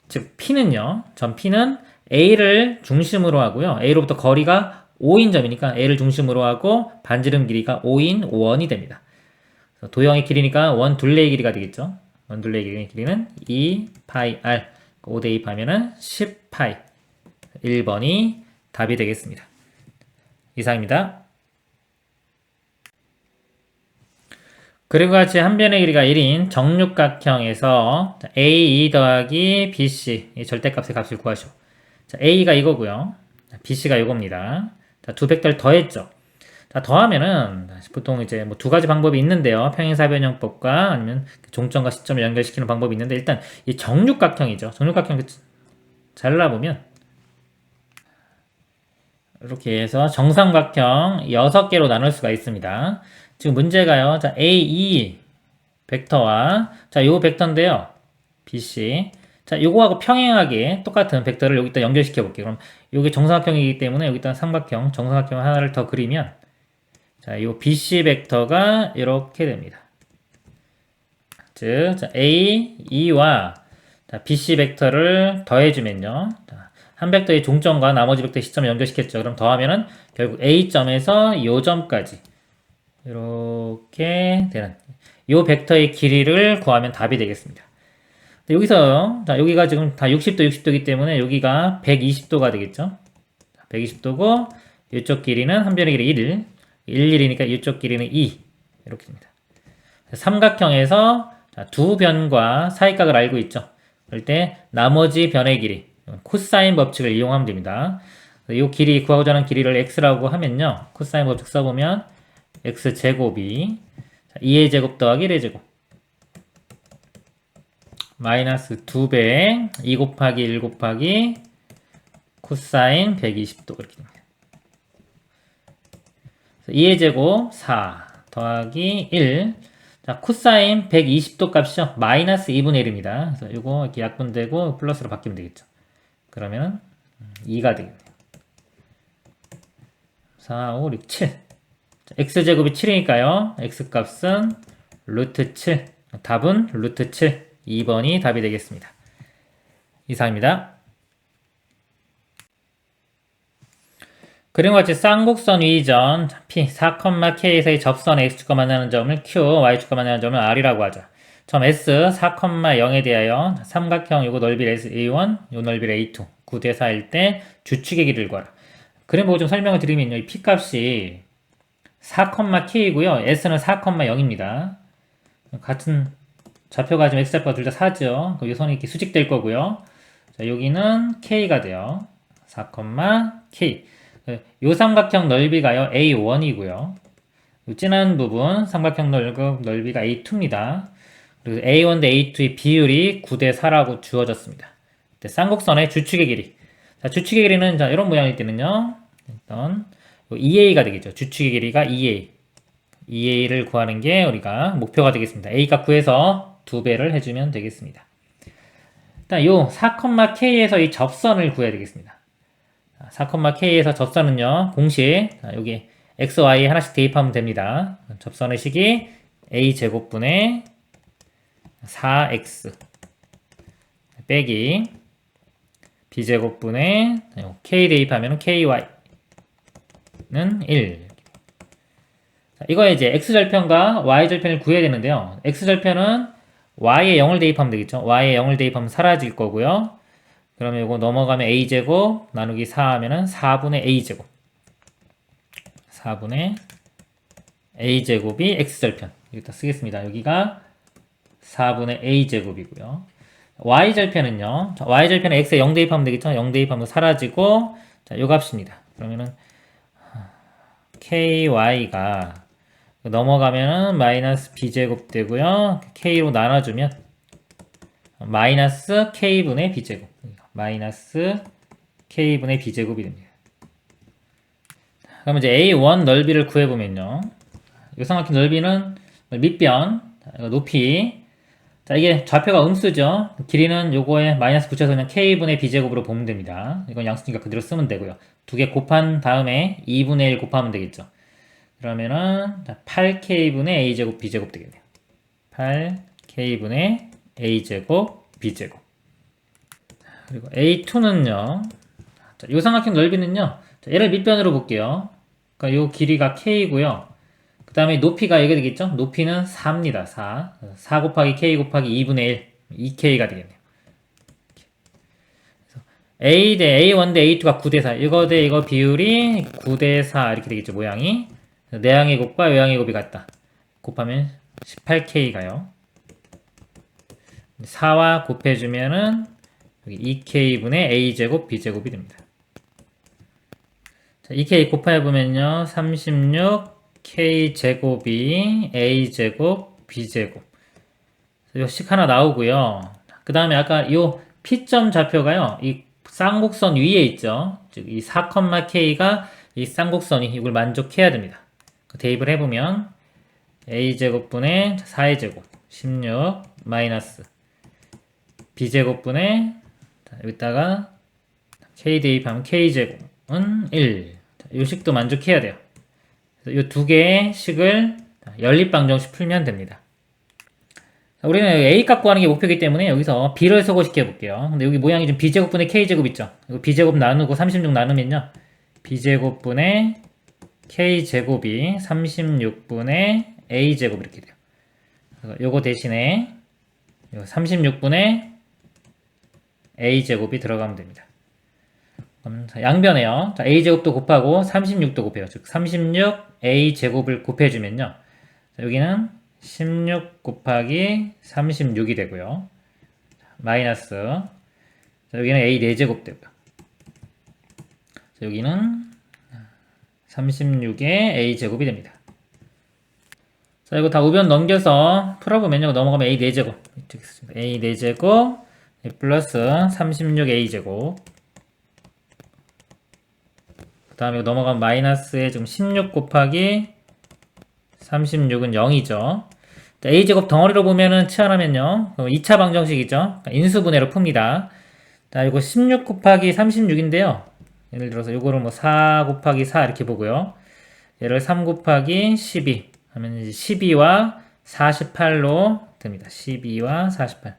즉 P는요. 점 P는 A를 중심으로 하고요. A로부터 거리가 5인 점이니까 A를 중심으로 하고 반지름 길이가 5인 5원이 됩니다. 그래서 도형의 길이니까 원 둘레의 길이가 되겠죠. 원 둘레의 길이는 2파이 R 5 대입하면은 10파이 1번이 답이 되겠습니다. 이상입니다. 그리고 같이 한 변의 길이가 1인 정육각형에서 A2 더하기 BC 이 절대값의 값을 구하시오. 자, A가 이거고요. BC가 이겁니다. 자, 두 벡터를 더했죠. 자, 더하면은 보통 이제 뭐 두 가지 방법이 있는데요. 평행사변형법과 아니면 종점과 시점을 연결시키는 방법이 있는데 일단 이 정육각형이죠. 정육각형 잘라보면 이렇게 해서 정삼각형 6개로 나눌 수가 있습니다. 지금 문제가요. 자, A2 벡터와 자, 요 벡터인데요. BC. 자, 요거하고 평행하게 똑같은 벡터를 여기다 연결시켜 볼게요. 그럼 요게 정삼각형이기 때문에 여기다 삼각형, 정삼각형 하나를 더 그리면 자, 요 BC 벡터가 이렇게 됩니다. 즉, 자, A, 2와 자, BC 벡터를 더해주면요. 자, 한 벡터의 종점과 나머지 벡터의 시점을 연결시켰죠. 그럼 더하면은 결국 A점에서 요 점까지 이렇게 되는 요 벡터의 길이를 구하면 답이 되겠습니다. 여기서 자, 여기가 지금 다 60도 60도이기 때문에 여기가 120도가 되겠죠. 120도고 이쪽 길이는 한 변의 길이 1, 1이니까 이쪽 길이는 2 이렇게 됩니다. 삼각형에서 두 변과 사이각을 알고 있죠. 그럴 때 나머지 변의 길이 코사인 법칙을 이용하면 됩니다. 이 길이 구하고자 하는 길이를 x라고 하면요. 코사인 법칙 써보면 x제곱이 2의 제곱 더하기 1의 제곱 마이너스 2배 2 곱하기 1 곱하기 코사인 120도 그렇게 됩니다. 2의 제곱 4 더하기 1 자, 코사인 120도 값이죠. 마이너스 2분의 1입니다. 그래서 이거 이렇게 약분되고 플러스로 바뀌면 되겠죠. 그러면 2가 되겠네요. 4, 5, 6, 7 자, x제곱이 7이니까요. x값은 루트 7 답은 루트 7 2번이 답이 되겠습니다. 이상입니다. 그림 같이 쌍곡선 위전 P 4,K에서의 접선 X축과 만나는 점을 Q, Y축과 만나는 점을 R이라고 하죠. 점 S 4,0에 대하여 삼각형 요거 넓이를 A1, 요 넓이를 A2, 9대 4일 때 주축의 길이를 구하라. 그림 보고 좀 설명을 드리면요. 이 P 값이 4,K이고요. S는 4,0입니다. 같은 좌표가 지금 X좌표가 둘 다 4죠. 이 선이 이렇게 수직될 거고요. 자, 여기는 K가 돼요. 4,K. 요 삼각형 넓이가요, A1이고요. 요 진한 부분, 삼각형 넓이가 A2입니다. 그리고 A1 대 A2의 비율이 9대 4라고 주어졌습니다. 쌍곡선의 주축의 길이. 자, 주축의 길이는 자, 이런 모양일 때는요. 일단 2a가 되겠죠. 주축의 길이가 2a. 2a를 구하는 게 우리가 목표가 되겠습니다. a 값 구해서 2배를 해주면 되겠습니다. 일단 요 4,k에서 이 접선을 구해야 되겠습니다. 4,k에서 접선은요. 공식 여기 x, y 하나씩 대입하면 됩니다. 접선의 식이 a제곱분의 4x 빼기 b제곱분의 k 대입하면 ky는 1. 자, 이거에 이제 x절편과 y절편을 구해야 되는데요. x절편은 y에 0을 대입하면 되겠죠. y에 0을 대입하면 사라질 거고요. 그러면 이거 넘어가면 a제곱 나누기 4 하면은 4분의 a제곱. 4분의 a제곱이 x절편. 여기다 쓰겠습니다. 여기가 4분의 a제곱이고요. y절편은요. y절편에 x에 0 대입하면 되겠죠. 0 대입하면 사라지고 자, 요 값입니다. 그러면은 ky가 넘어가면은 마이너스 b제곱 되고요. k로 나눠주면 마이너스 k분의 b제곱. 마이너스 k분의 b제곱이 됩니다. 그럼 이제 A1 넓이를 구해보면요. 요삼각형 넓이는 밑변, 높이. 자, 이게 좌표가 음수죠. 길이는 요거에 마이너스 붙여서 그냥 k분의 b제곱으로 보면 됩니다. 이건 양수니까 그대로 쓰면 되고요. 두 개 곱한 다음에 2분의 1 곱하면 되겠죠. 그러면은 8k분의 a제곱 b제곱 되겠네요. 8k분의 a제곱 b제곱. 그리고 A2는요. 자, 요 삼각형 넓이는요. 자, 얘를 밑변으로 볼게요. 그러니까 요 길이가 k고요. 그 다음에 높이가 이게 되겠죠? 높이는 4입니다. 4. 4 곱하기 k 곱하기 2분의 1. 2k가 되겠네요. 그래서 A 대 A1 대 A2가 9대 4. 이거 대 이거 비율이 9대 4 이렇게 되겠죠. 모양이. 내항의 곱과 외항의 곱이 같다. 곱하면 18k가요. 4와 곱해주면은 여기 2k분의 a제곱 b제곱이 됩니다. 자, 2k 곱해보면요. 36k제곱이 a제곱 b제곱. 요 식 하나 나오고요. 그 다음에 아까 요 P점 좌표가요. 이 쌍곡선 위에 있죠. 즉 이 4,k가 이 쌍곡선이 이걸 만족해야 됩니다. 대입을 해보면 a제곱분의 4의 제곱 16 마이너스 b제곱분의 여기다가 k 대입하면 k제곱은 1. 이 식도 만족해야 돼요. 이 두 개의 식을 연립방정식 풀면 됩니다. 우리는 a 값 구하는 게 목표이기 때문에 여기서 b를 소거시켜 볼게요. 근데 여기 모양이 좀 b제곱분의 k제곱 있죠. 이거 b제곱 나누고 36 나누면요. b제곱분의 k제곱이 36분의 a제곱 이렇게 돼요. 요거 대신에 36분의 a제곱이 들어가면 됩니다. 그럼 양변에요. 자, a제곱도 곱하고 36도 곱해요. 즉 36a제곱을 곱해주면요. 자, 여기는 16 곱하기 36이 되고요. 마이너스 자, 여기는 a 4제곱 되고요. 자, 여기는 36의 a제곱이 됩니다. 자, 이거 다 우변 넘겨서 풀어보면요. 넘어가면 a 4제곱. a 4제곱 플러스 36a제곱. 그 다음에 넘어가면 마이너스에 지금 16 곱하기 36은 0이죠. 자, a제곱 덩어리로 보면은 치환하면요. 2차 방정식이죠. 인수분해로 풉니다. 자, 이거 16 곱하기 36인데요. 예를 들어서 이거를 뭐 4 곱하기 4 이렇게 보고요. 얘를 3 곱하기 12 하면 이제 12와 48로 됩니다. 12와 48.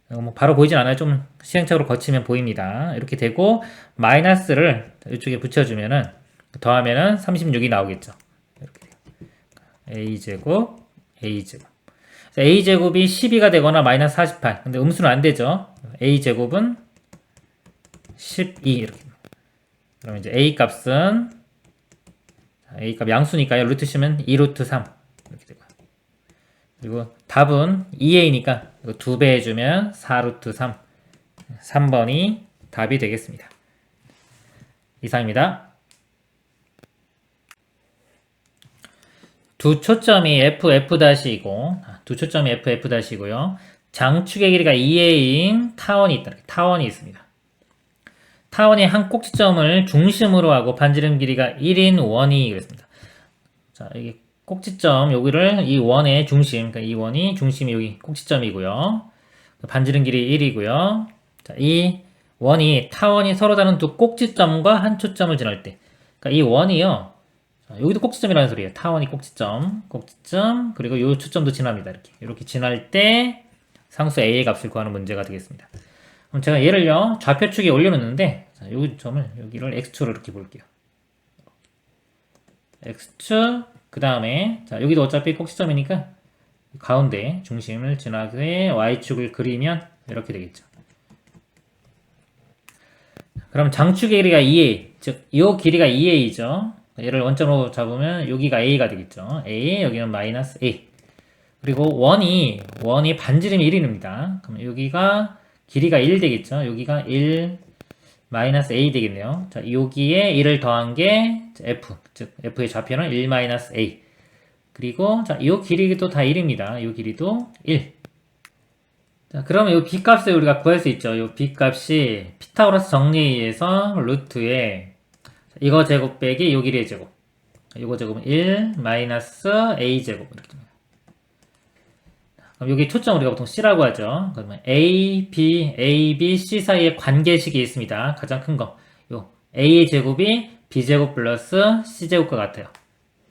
뭐 바로 보이진 않아요. 좀 시행착오로 거치면 보입니다. 이렇게 되고 마이너스를 이쪽에 붙여주면은 더하면은 36이 나오겠죠. 이렇게 돼요. a제곱 a제곱. a제곱이 12가 되거나 마이너스 48. 근데 음수는 안 되죠. a제곱은 12 이렇게. 그럼 이제 a 값은 a 값 양수니까요. 루트 씌면 2루트 3 이렇게 되고. 그리고 답은 2a니까 이거 2배 해주면 4루트 3. 3번이 답이 되겠습니다. 이상입니다. 두 초점이 f,f'이고 두 초점이 f,f'이고요. 장축의 길이가 2a인 타원이 있다. 타원이 있습니다. 타원이 한 꼭지점을 중심으로 하고 반지름 길이가 1인 원이 그랬습니다. 자, 여기 꼭지점 여기를 이 원의 중심, 그러니까 이 원이 중심이 여기 꼭지점이고요. 반지름 길이 1이고요. 자, 이 원이 타원이 서로 다른 두 꼭지점과 한 초점을 지날 때, 그러니까 이 원이요. 자, 여기도 꼭지점이라는 소리예요. 타원이 꼭지점, 그리고 이 초점도 지납니다. 이렇게 지날 때 상수 a의 값을 구하는 문제가 되겠습니다. 그럼 제가 얘를요 좌표축에 올려놓는데, 자, 이 점을 여기를 x축으로 이렇게 볼게요. x축, 그 다음에 자 여기도 어차피 꼭지점이니까 가운데 중심을 지나게 y축을 그리면 이렇게 되겠죠. 그럼 장축의 길이가 2a, 즉 이 길이가 2a죠. 얘를 원점으로 잡으면 여기가 a가 되겠죠. a, 여기는 마이너스 a. 그리고 원이 반지름이 1입니다. 그럼 여기가 길이가 1 되겠죠. 여기가 1 마이너스 a 되겠네요. 자, 여기에 1을 더한 게 f, 즉 f의 좌표는 1 마이너스 a. 그리고 자, 이 길이도 다 1입니다. 이 길이도 1. 자, 그러면 이 b값을 우리가 구할 수 있죠. 이 b값이 피타고라스 정리에 의해서 루트에 이거 제곱 빼기 이 길이의 제곱. 이거 제곱은 1 마이너스 a 제곱 이렇게 됩니다. 그럼 여기 초점 우리가 보통 C라고 하죠. 그러면 A, B, C 사이에 관계식이 있습니다. 가장 큰 거. 요 A의 제곱이 B 제곱 플러스 C 제곱과 같아요.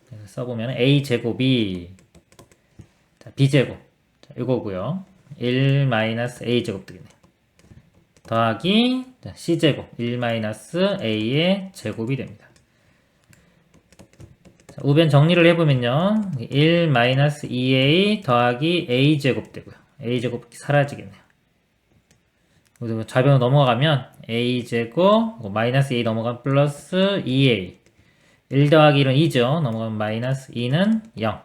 그래서 써보면 A 제곱이 B 제곱. 자, 이거고요. 1 마이너스 A 제곱 되겠네요. 더하기 C 제곱. 1 마이너스 A의 제곱이 됩니다. 자, 우변 정리를 해보면요. 1 마이너스 2a 더하기 a 제곱 되고요. a 제곱 사라지겠네요. 그리고 좌변으로 넘어가면 a 제곱 마이너스 2 넘어가면 플러스 2a 1 더하기 1은 2죠. 넘어가면 마이너스 2는 0.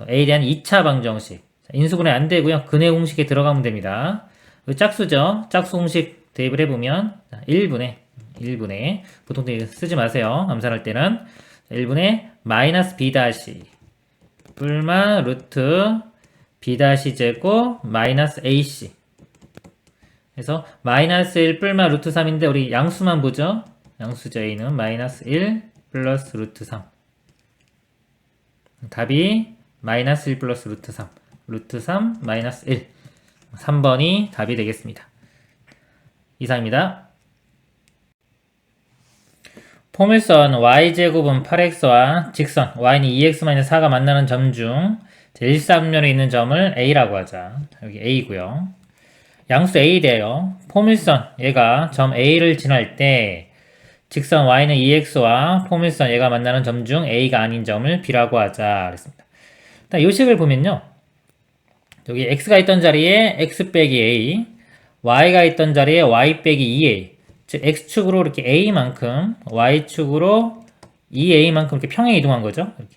a에 대한 2차 방정식. 인수분해 안 되고요. 근해 공식에 들어가면 됩니다. 짝수죠. 짝수 공식 대입을 해보면 1분의 보통 쓰지 마세요. 암산할 때는 1분의 마이너스 b 다시 뿔마 루트 b 다시 제곱 마이너스 ac. 그래서 마이너스 1 뿔마 루트 3인데 우리 양수만 보죠. 양수죠. a는 마이너스 1 플러스 루트 3. 답이 마이너스 1 플러스 루트 3. 루트 3 마이너스 1. 3번이 답이 되겠습니다. 이상입니다. 포물선 y제곱은 8x와 직선 y는 2x-4가 만나는 점 중 제1삼면에 있는 점을 a라고 하자. 여기 a고요. 양수 a 돼요. 포물선 얘가 점 a를 지날 때 직선 y는 2x와 포물선 얘가 만나는 점 중 a가 아닌 점을 b라고 하자 그랬습니다. 일단 이 식을 보면요. 여기 x가 있던 자리에 x 빼기 a, y가 있던 자리에 y 빼기 2a, 즉 x축으로 이렇게 a만큼 y축으로 2a만큼 이렇게 평행 이동한 거죠. 이렇게.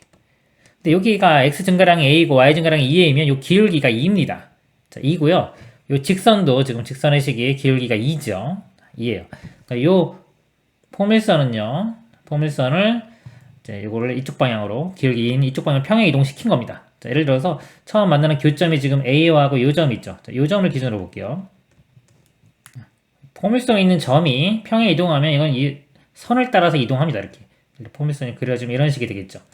근데 여기가 x 증가량이 a이고 y 증가량이 2a면 이 기울기가 2입니다. 자, 2고요. 이 직선도 지금 직선의 식이 기울기가 2죠. 2예요. 그러니까 이 포물선은요. 포물선을 이제 이거를 이쪽 방향으로 기울기 2인 이쪽 방향 평행 이동시킨 겁니다. 자, 예를 들어서 처음 만나는 교점이 지금 A하고 이 점이 있죠. 자, 이 점을 기준으로 볼게요. 포물선에 있는 점이 평행 이동하면 이건 이 선을 따라서 이동합니다. 이렇게 포물선이 그려지면 이런 식이 되겠죠. 자,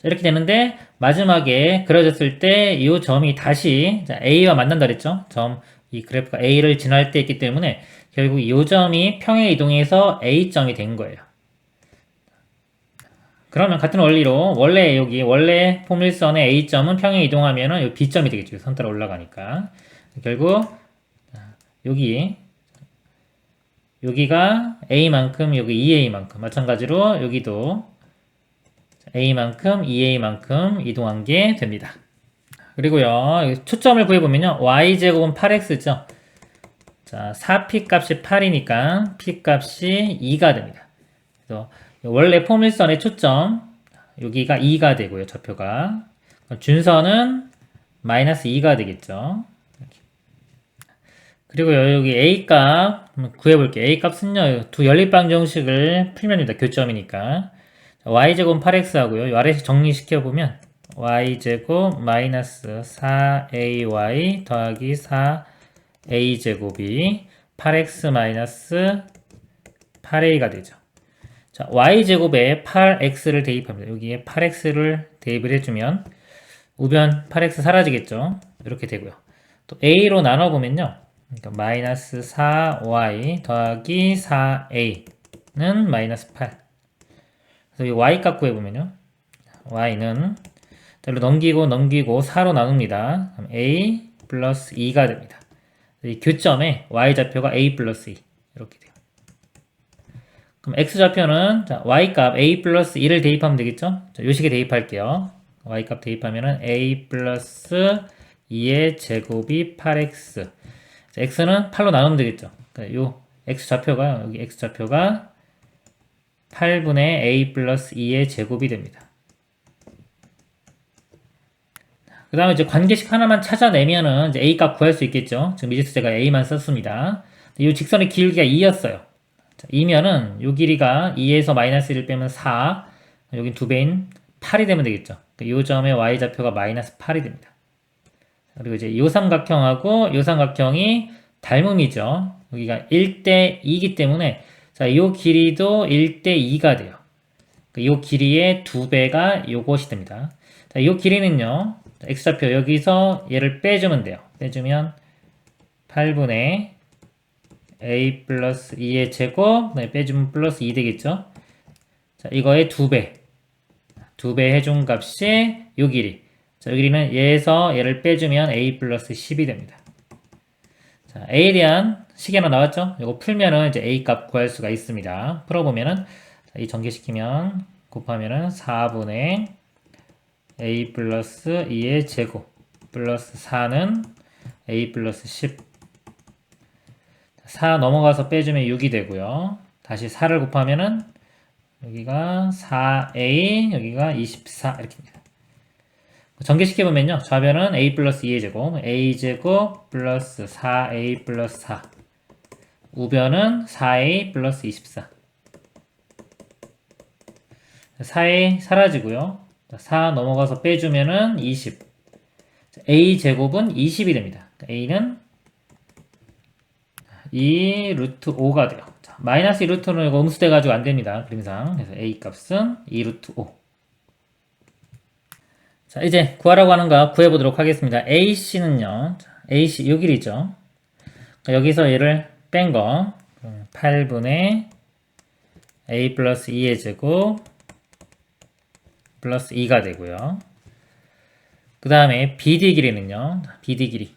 이렇게 되는데 마지막에 그려졌을 때 이 점이 다시 자, A와 만난다 그랬죠. 이 그래프가 A를 지날 때 있기 때문에 결국 이 점이 평행 이동해서 A점이 된 거예요. 그러면 같은 원리로 원래 포물선의 A점은 평행 이동하면은 요 B점이 되겠죠. 선 따라 올라가니까. 결국 여기가 A만큼 여기 2A만큼 마찬가지로 여기도 A만큼 2A만큼 이동한 게 됩니다. 그리고요. 초점을 구해보면요. Y제곱은 8X죠. 자, 4P 값이 8이니까 P 값이 2가 됩니다. 그래서 원래 포물선의 초점 여기가 2가 되고요. 좌표가 준선은 마이너스 2가 되겠죠. 이렇게. 그리고 여기 A값 구해볼게요. A값은요. 두 연립방정식을 풀면 됩니다. 교점이니까 Y제곱 8X 하고요. 이 아래에서 정리시켜보면 Y제곱 마이너스 4AY 더하기 4A제곱이 8X 마이너스 8a가 되죠. 자, y제곱에 8x를 대입합니다. 여기에 8x를 대입을 해주면 우변 8x 사라지겠죠. 이렇게 되고요. 또 a로 나눠보면요. 그러니까 마이너스 4y 더하기 4a는 마이너스 8. 그래서 이 y 값 구해보면요. y는 일로 넘기고 4로 나눕니다. 그럼 a 플러스 2가 됩니다. 이 교점에 y좌표가 a 플러스 2 이렇게 돼요. 그럼 x좌표는 자, y값 a 플러스 2를 대입하면 되겠죠? 자, 요식에 대입할게요. y값 대입하면은 a 플러스 2의 제곱이 8x. 자, x는 8로 나누면 되겠죠? 그러니까 요 x좌표가 여기 x좌표가 8분의 a 플러스 2의 제곱이 됩니다. 그 다음에 이제 관계식 하나만 찾아내면은 이제 a 값 구할 수 있겠죠? 지금 미지수 제가 a만 썼습니다. 이 직선의 길이가 2였어요. 자, 2면은 요 길이가 2에서 마이너스 1을 빼면 4, 여긴 2배인 8이 되면 되겠죠? 요 점의 y좌표가 마이너스 8이 됩니다. 그리고 이제 요 삼각형하고 요 삼각형이 닮음이죠. 여기가 1대 2이기 때문에 자, 요 길이도 1대 2가 돼요. 요 길이의 2배가 요것이 됩니다. 자, 요 길이는요. x좌표 여기서 얘를 빼주면 돼요. 빼주면 8분의 a 플러스 2의 제곱 빼주면 플러스 2 되겠죠. 자, 이거의 2배 2배 해준 값이 요 길이. 자, 요 길이는 얘에서 얘를 빼주면 a 플러스 10이 됩니다. 자, a에 대한 식이 하나 나왔죠? 이거 풀면은 이제 a 값 구할 수가 있습니다. 풀어보면은 자, 이 전개시키면 곱하면은 4분의 a 플러스 2의 제곱 플러스 4는 a 플러스 10. 4 넘어가서 빼주면 6이 되고요. 다시 4를 곱하면은 여기가 4a 여기가 24 이렇게입니다. 전개시켜보면요. 좌변은 a 플러스 2의 제곱 a 제곱 플러스 4a 플러스 4 우변은 4a 플러스 24 4a 사라지고요. 4 넘어가서 빼주면은 20. a 제곱은 20이 됩니다. a는 2 루트 5가 돼요. 자, 마이너스 2 루트는 이거 음수돼가지고 안 됩니다. 그림상. 그래서 a 값은 2 루트 5. 자, 이제 구하라고 하는 거 구해보도록 하겠습니다. ac는요. ac 요 길이죠. 여기서 얘를 뺀 거 8분의 a 플러스 2의 제곱 플러스 2가 되고요. 그 다음에 BD 길이는요. BD 길이.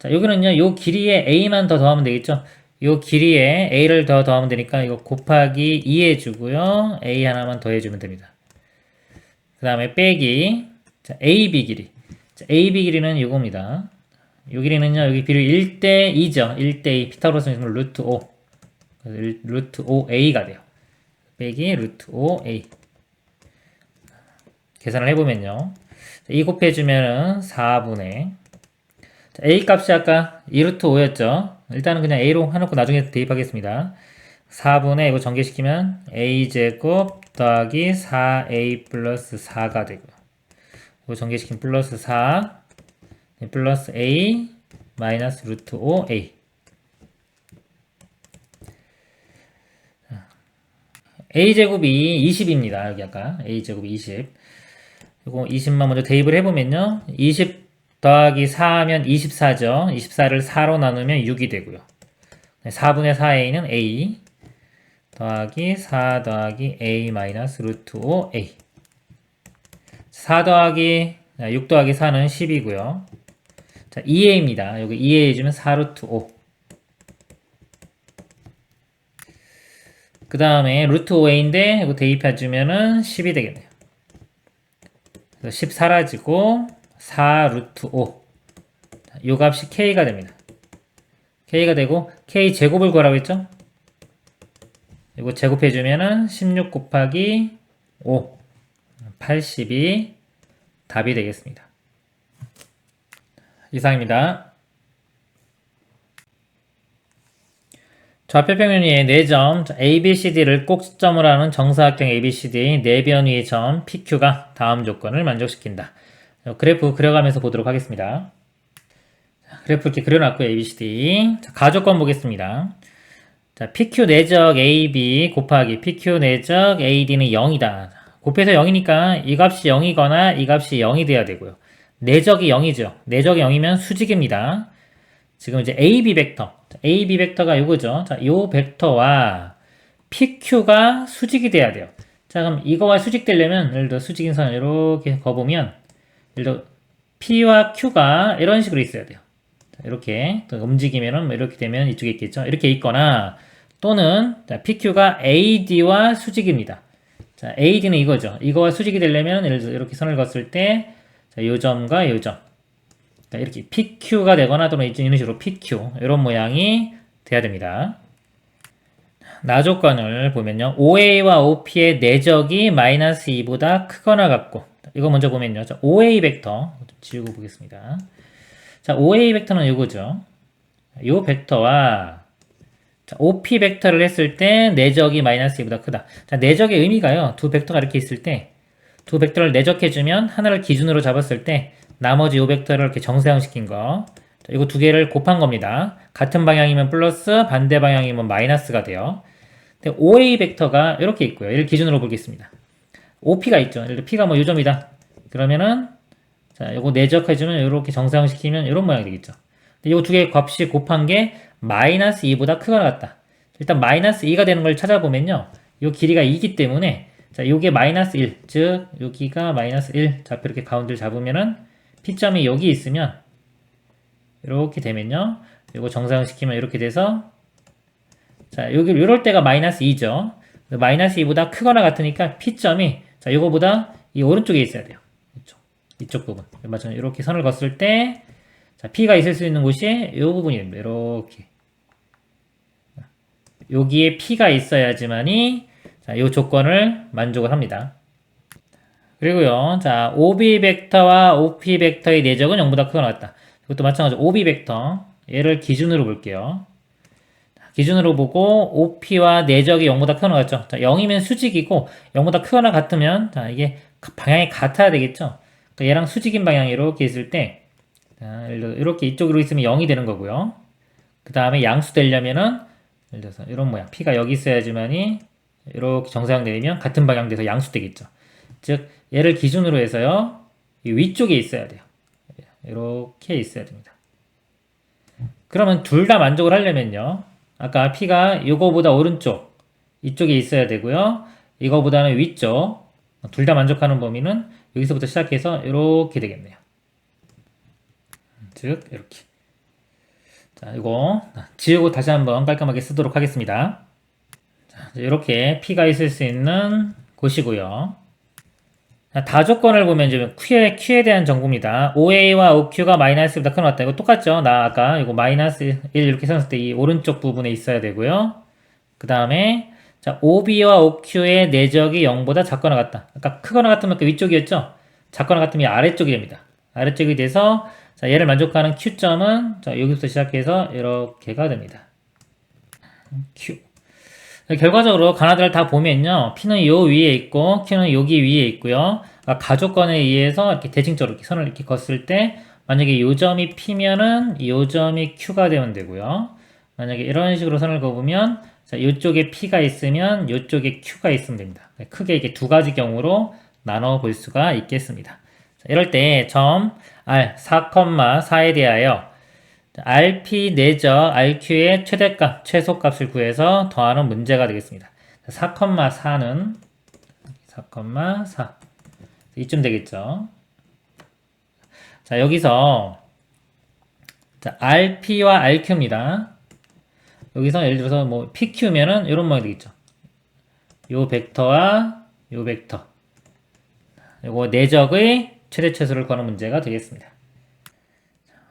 자, 여기는요. 요 길이에 A만 더 더하면 되겠죠? 요 길이에 A를 더하면 되니까 이거 곱하기 2 해주고요. A 하나만 더 해주면 됩니다. 그 다음에 빼기. 자, AB 길이. 자, AB 길이는 요겁니다. 요 길이는요. 여기 비율 1대 2죠. 1대 2. 피타고라스 정식은 루트 5. 루트 5A가 돼요. 빼기 루트 5A. 계산을 해보면요. 2 곱해주면은 4분의 A 값이 아까 2루트 5였죠. 일단은 그냥 A로 해놓고 나중에 대입하겠습니다. 4분의 이거 전개시키면 A제곱 더하기 4A 플러스 4가 되고요. 이거 전개시키면 플러스 4 플러스 A 마이너스 루트 5A. A제곱이 20입니다. 여기 아까 A제곱이 20. 이거 20만 먼저 대입을 해보면요. 20 더하기 4 하면 24죠. 24를 4로 나누면 6이 되고요. 4분의 4a는 a 더하기 4 더하기 a 마이너스 루트 5a. 4 더하기 6 더하기 4는 10이고요. 자, 2a입니다. 여기 2a 해주면 4 루트 5. 그 다음에 루트 5a인데 이거 대입해주면은 10이 되겠네요. 10 사라지고 4 루트 5. 요 값이 k가 됩니다. k가 되고 k 제곱을 구하라고 했죠? 이거 제곱해주면은 16 곱하기 5 80이 답이 되겠습니다. 이상입니다. 좌표평면위의 4점 ABCD를 꼭지점으로 하는 정사각형 ABCD 4변 위의 점 PQ가 다음 조건을 만족시킨다. 그래프 그려가면서 보도록 하겠습니다. 그래프 이렇게 그려놨고요. ABCD. 자, 가조건 보겠습니다. 자, PQ 내적 AB 곱하기 PQ 내적 AD는 0이다. 곱해서 0이니까 이 값이 0이거나 이 값이 0이 돼야 되고요. 내적이 0이죠. 내적이 0이면 수직입니다. 지금 이제 AB 벡터. AB 벡터가 요거죠. 자, 요 벡터와 PQ가 수직이 돼야 돼요. 자, 그럼 이거와 수직되려면, 예를 들어 수직인 선을 이렇게 그어보면, 예를 들어 P와 Q가 이런 식으로 있어야 돼요. 자, 이렇게 움직이면은 뭐 이렇게 되면 이쪽에 있겠죠. 이렇게 있거나 또는 자, PQ가 AD와 수직입니다. 자, AD는 이거죠. 이거와 수직이 되려면 예를 들어 이렇게 선을 그었을 때, 자, 요 점과 요 점. 자, 이렇게 PQ가 되거나 또는 이런 식으로 PQ 이런 모양이 돼야 됩니다. 나 조건을 보면요. OA와 OP의 내적이 마이너스 2보다 크거나 같고 이거 먼저 보면요. 자, OA 벡터 좀 지우고 보겠습니다. 자, OA 벡터는 이거죠. 이 벡터와 자, OP 벡터를 했을 때 내적이 마이너스 2보다 크다. 자, 내적의 의미가요. 두 벡터가 이렇게 있을 때 두 벡터를 내적해주면 하나를 기준으로 잡았을 때 나머지 이 벡터를 이렇게 정사형시킨 거. 자, 이거 두 개를 곱한 겁니다. 같은 방향이면 플러스, 반대 방향이면 마이너스가 돼요. 근데 OA 벡터가 이렇게 있고요. 이를 기준으로 보겠습니다. OP가 있죠. 예를 들어 P가 뭐 요점이다. 그러면은 자, 요거 내적해주면 이렇게 정사형시키면 이런 모양이 되겠죠. 근데 요 두 개의 값이 곱한 게 마이너스 2보다 크거나 같다. 일단 마이너스 2가 되는 걸 찾아보면요. 요 길이가 2이기 때문에 자, 요게 마이너스 1, 즉 여기가 마이너스 1 좌표 이렇게 가운데를 잡으면은 P점이 여기 있으면 이렇게 되면요. 요거 정사형시키면 이렇게 돼서 자, 여기 이럴 때가 마이너스 2죠. 마이너스 2보다 크거나 같으니까 P점이 자, 요거보다 이 오른쪽에 있어야 돼요. 이쪽 부분. 마찬가지로 이렇게 선을 그었을 때 자, P가 있을 수 있는 곳이 이 부분이 됩니다. 이렇게. 여기에 P가 있어야지만이 자, 이 조건을 만족을 합니다. 그리고요. 자, OB 벡터와 OP 벡터의 내적은 0보다 크거나 같다. 이것도 마찬가지로 OB 벡터. 얘를 기준으로 볼게요. 기준으로 보고 OP와 내적이 0보다 크거나 같죠. 자, 0이면 수직이고 0보다 크거나 같으면 자, 이게 방향이 같아야 되겠죠. 그러니까 얘랑 수직인 방향이 이렇게 있을 때 자, 예를 들어 이렇게 이쪽으로 있으면 0이 되는 거고요. 그 다음에 양수 되려면은 예를 들어서 이런 모양 P가 여기 있어야지만이 이렇게 정사형 내리면 같은 방향 돼서 양수 되겠죠. 즉 얘를 기준으로 해서요. 이 위쪽에 있어야 돼요. 이렇게 있어야 됩니다. 그러면 둘 다 만족을 하려면요. 아까 P가 이거보다 오른쪽 이쪽에 있어야 되고요. 이거보다는 위쪽 둘 다 만족하는 범위는 여기서부터 시작해서 이렇게 되겠네요. 즉 이렇게 자 이거 지우고 다시 한번 깔끔하게 쓰도록 하겠습니다. 자, 이렇게 P가 있을 수 있는 곳이고요. 다조건을 보면 이제 Q에 대한 정보입니다. OA와 OQ가 마이너스보다 크거나 같다. 이거 똑같죠? 나 아까 이거 마이너스 1 이렇게 썼을 때 이 오른쪽 부분에 있어야 되고요. 그 다음에 자 OB와 OQ의 내적이 0보다 작거나 같다. 아까 크거나 같으면 그 위쪽이었죠? 작거나 같으면 아래쪽이 됩니다. 아래쪽이 돼서 자 얘를 만족하는 Q점은 자 여기부터 시작해서 이렇게가 됩니다. Q. 결과적으로 가나다를 다 보면요. P는 요 위에 있고 Q는 여기 위에 있고요. 가족관에 의해서 이렇게 대칭적으로 이렇게 선을 이렇게 걷을 때 만약에 요 점이 P면은 요 점이 Q가 되면 되고요. 만약에 이런 식으로 선을 그어보면 자, 요쪽에 P가 있으면 요쪽에 Q가 있으면 됩니다. 크게 이렇게 두 가지 경우로 나눠 볼 수가 있겠습니다. 자, 이럴 때 점 R 4,4에 대하여 RP 내적 RQ의 최대값, 최소값을 구해서 더하는 문제가 되겠습니다. 4,4는 4,4 이쯤 되겠죠. 자 여기서 자, RP와 RQ입니다. 여기서 예를 들어서 뭐 PQ면은 이런 모양이 되겠죠. 요 벡터와 요 벡터 요거 내적의 최대 최소를 구하는 문제가 되겠습니다.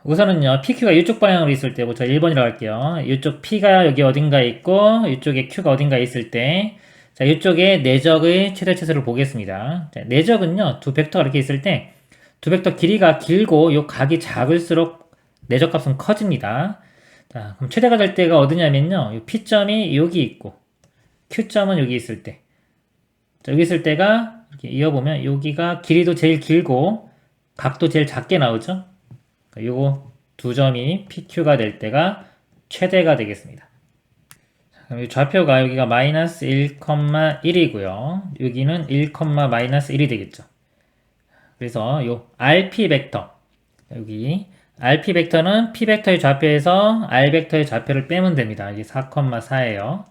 우선은요, PQ가 이쪽 방향으로 있을 때고, 저 1번이라고 할게요. 이쪽 P가 여기 어딘가에 있고, 이쪽에 Q가 어딘가에 있을 때, 자, 이쪽에 내적의 최대 최소를 보겠습니다. 자, 내적은요, 두 벡터가 이렇게 있을 때, 두 벡터 길이가 길고, 요 각이 작을수록 내적 값은 커집니다. 자, 그럼 최대가 될 때가 어디냐면요, 이 P점이 여기 있고, Q점은 여기 있을 때. 자, 여기 있을 때가, 이렇게 이어보면, 여기가 길이도 제일 길고, 각도 제일 작게 나오죠? 요거 두 점이 PQ가 될 때가 최대가 되겠습니다. 그럼 이 좌표가 여기가 마이너스 1,1이고요. 여기는 1, 마이너스 1이 되겠죠. 그래서 요 RP 벡터 여기 RP 벡터는 P 벡터의 좌표에서 R 벡터의 좌표를 빼면 됩니다. 이게 4,4예요.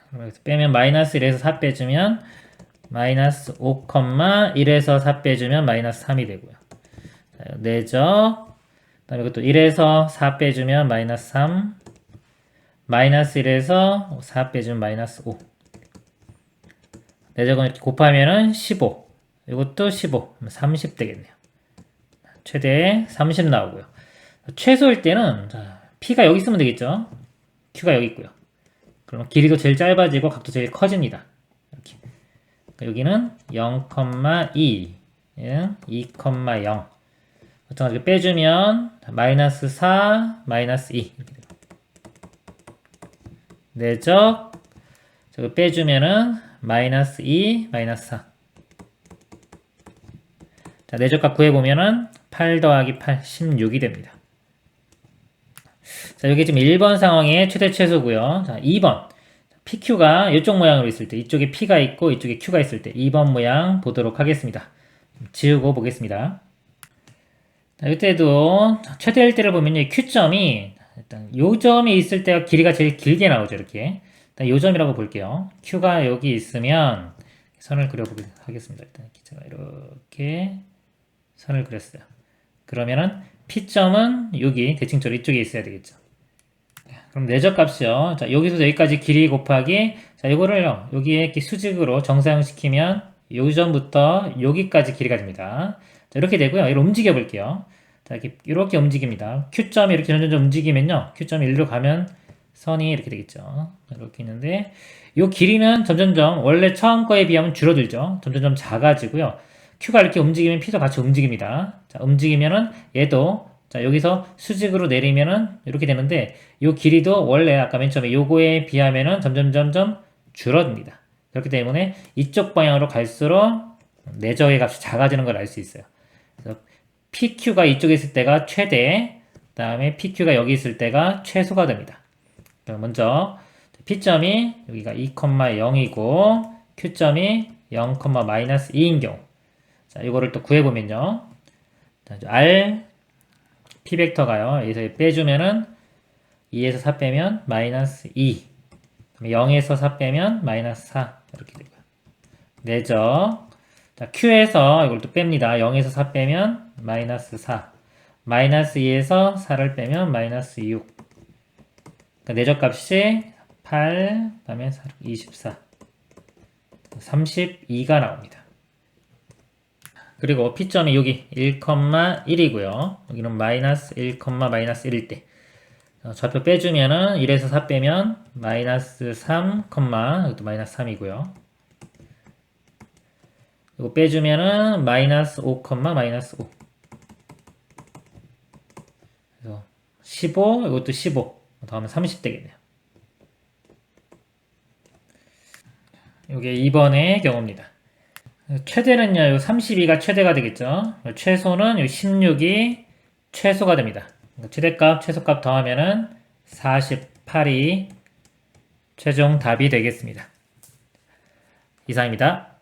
그래서 빼면 마이너스 1에서 4 빼주면 마이너스 5, 1에서 4 빼주면 마이너스 3이 되고요. 내적 그 다음에 이것도 1에서 4 빼주면 마이너스 3 마이너스 1에서 4 빼주면 마이너스 5 내적은 이렇게 곱하면은 15 이것도 15 30 되겠네요. 최대 30 나오고요. 최소일 때는 자, P가 여기 있으면 되겠죠. Q가 여기 있고요. 그러면 길이도 제일 짧아지고 각도 제일 커집니다. 이렇게. 여기는 0,2 2,0 마찬가지로 빼주면 마이너스 4 마이너스 2 이렇게 돼요. 내적 저거 빼주면은 마이너스 2 마이너스 4 자, 내적값 구해보면은 8 더하기 8 16이 됩니다. 자, 여기 지금 1번 상황의 최대 최소고요. 자, 2번 PQ가 이쪽 모양으로 있을 때 이쪽에 P가 있고 이쪽에 Q가 있을 때 2번 모양 보도록 하겠습니다. 지우고 보겠습니다. 자, 이때도 최대일 때를 보면 이 Q점이 일단 요 점이 있을 때가 길이가 제일 길게 나오죠. 이렇게 일단 요 점이라고 볼게요. Q가 여기 있으면 선을 그려보도록 하겠습니다. 일단 제가 이렇게 선을 그렸어요. 그러면은 P점은 여기 대칭적으로 이쪽에 있어야 되겠죠. 그럼 내적값이요. 자, 여기서 여기까지 길이 곱하기 자, 이거를요. 여기에 이렇게 수직으로 정사형시키면 요 점부터 여기까지 길이가 됩니다. 자, 이렇게 되고요. 이렇게 움직여 볼게요. 자, 이렇게 움직입니다. Q점이 이렇게 점점 움직이면요. Q점이 일로 가면 선이 이렇게 되겠죠. 이렇게 있는데 요 길이는 점점점 원래 처음 거에 비하면 줄어들죠. 점점점 작아지고요. Q가 이렇게 움직이면 P도 같이 움직입니다. 자, 움직이면은 얘도 자, 여기서 수직으로 내리면은 이렇게 되는데 요 길이도 원래 아까 맨 처음에 요거에 비하면은 점점 줄어듭니다. 그렇기 때문에 이쪽 방향으로 갈수록 내적의 값이 작아지는 걸 알 수 있어요. 그래서 PQ가 이쪽에 있을 때가 최대, 그 다음에 PQ가 여기 있을 때가 최소가 됩니다. 먼저 P점이 여기가 2,0이고 Q점이 0, 마이너스 2인 경우 자, 이거를 또 구해보면요. 자, R P 벡터가요. 여기서 빼주면은 2에서 4 빼면 마이너스 2 0에서 4 빼면 마이너스 4 이렇게 되고요. 내적 자, Q에서 이걸 또 뺍니다. 0에서 4 빼면 마이너스 4 마이너스 2에서 4를 빼면 마이너스 6 그러니까 내적값이 8 그 다음에 24 32가 나옵니다. 그리고 P점이 여기 1,1이고요. 여기는 마이너스 1, 마이너스 1일 때 좌표 빼주면은 1에서 4 빼면 마이너스 3, 이것도 마이너스 3이고요. 이거 빼주면은 마이너스 5, 마이너스 5 그래서 15, 이것도 15 더하면 30 되겠네요. 이게 2번의 경우입니다. 최대는요, 요 32가 최대가 되겠죠. 최소는 요 16이 최소가 됩니다. 최대값, 최소값 더하면은 48이 최종 답이 되겠습니다. 이상입니다.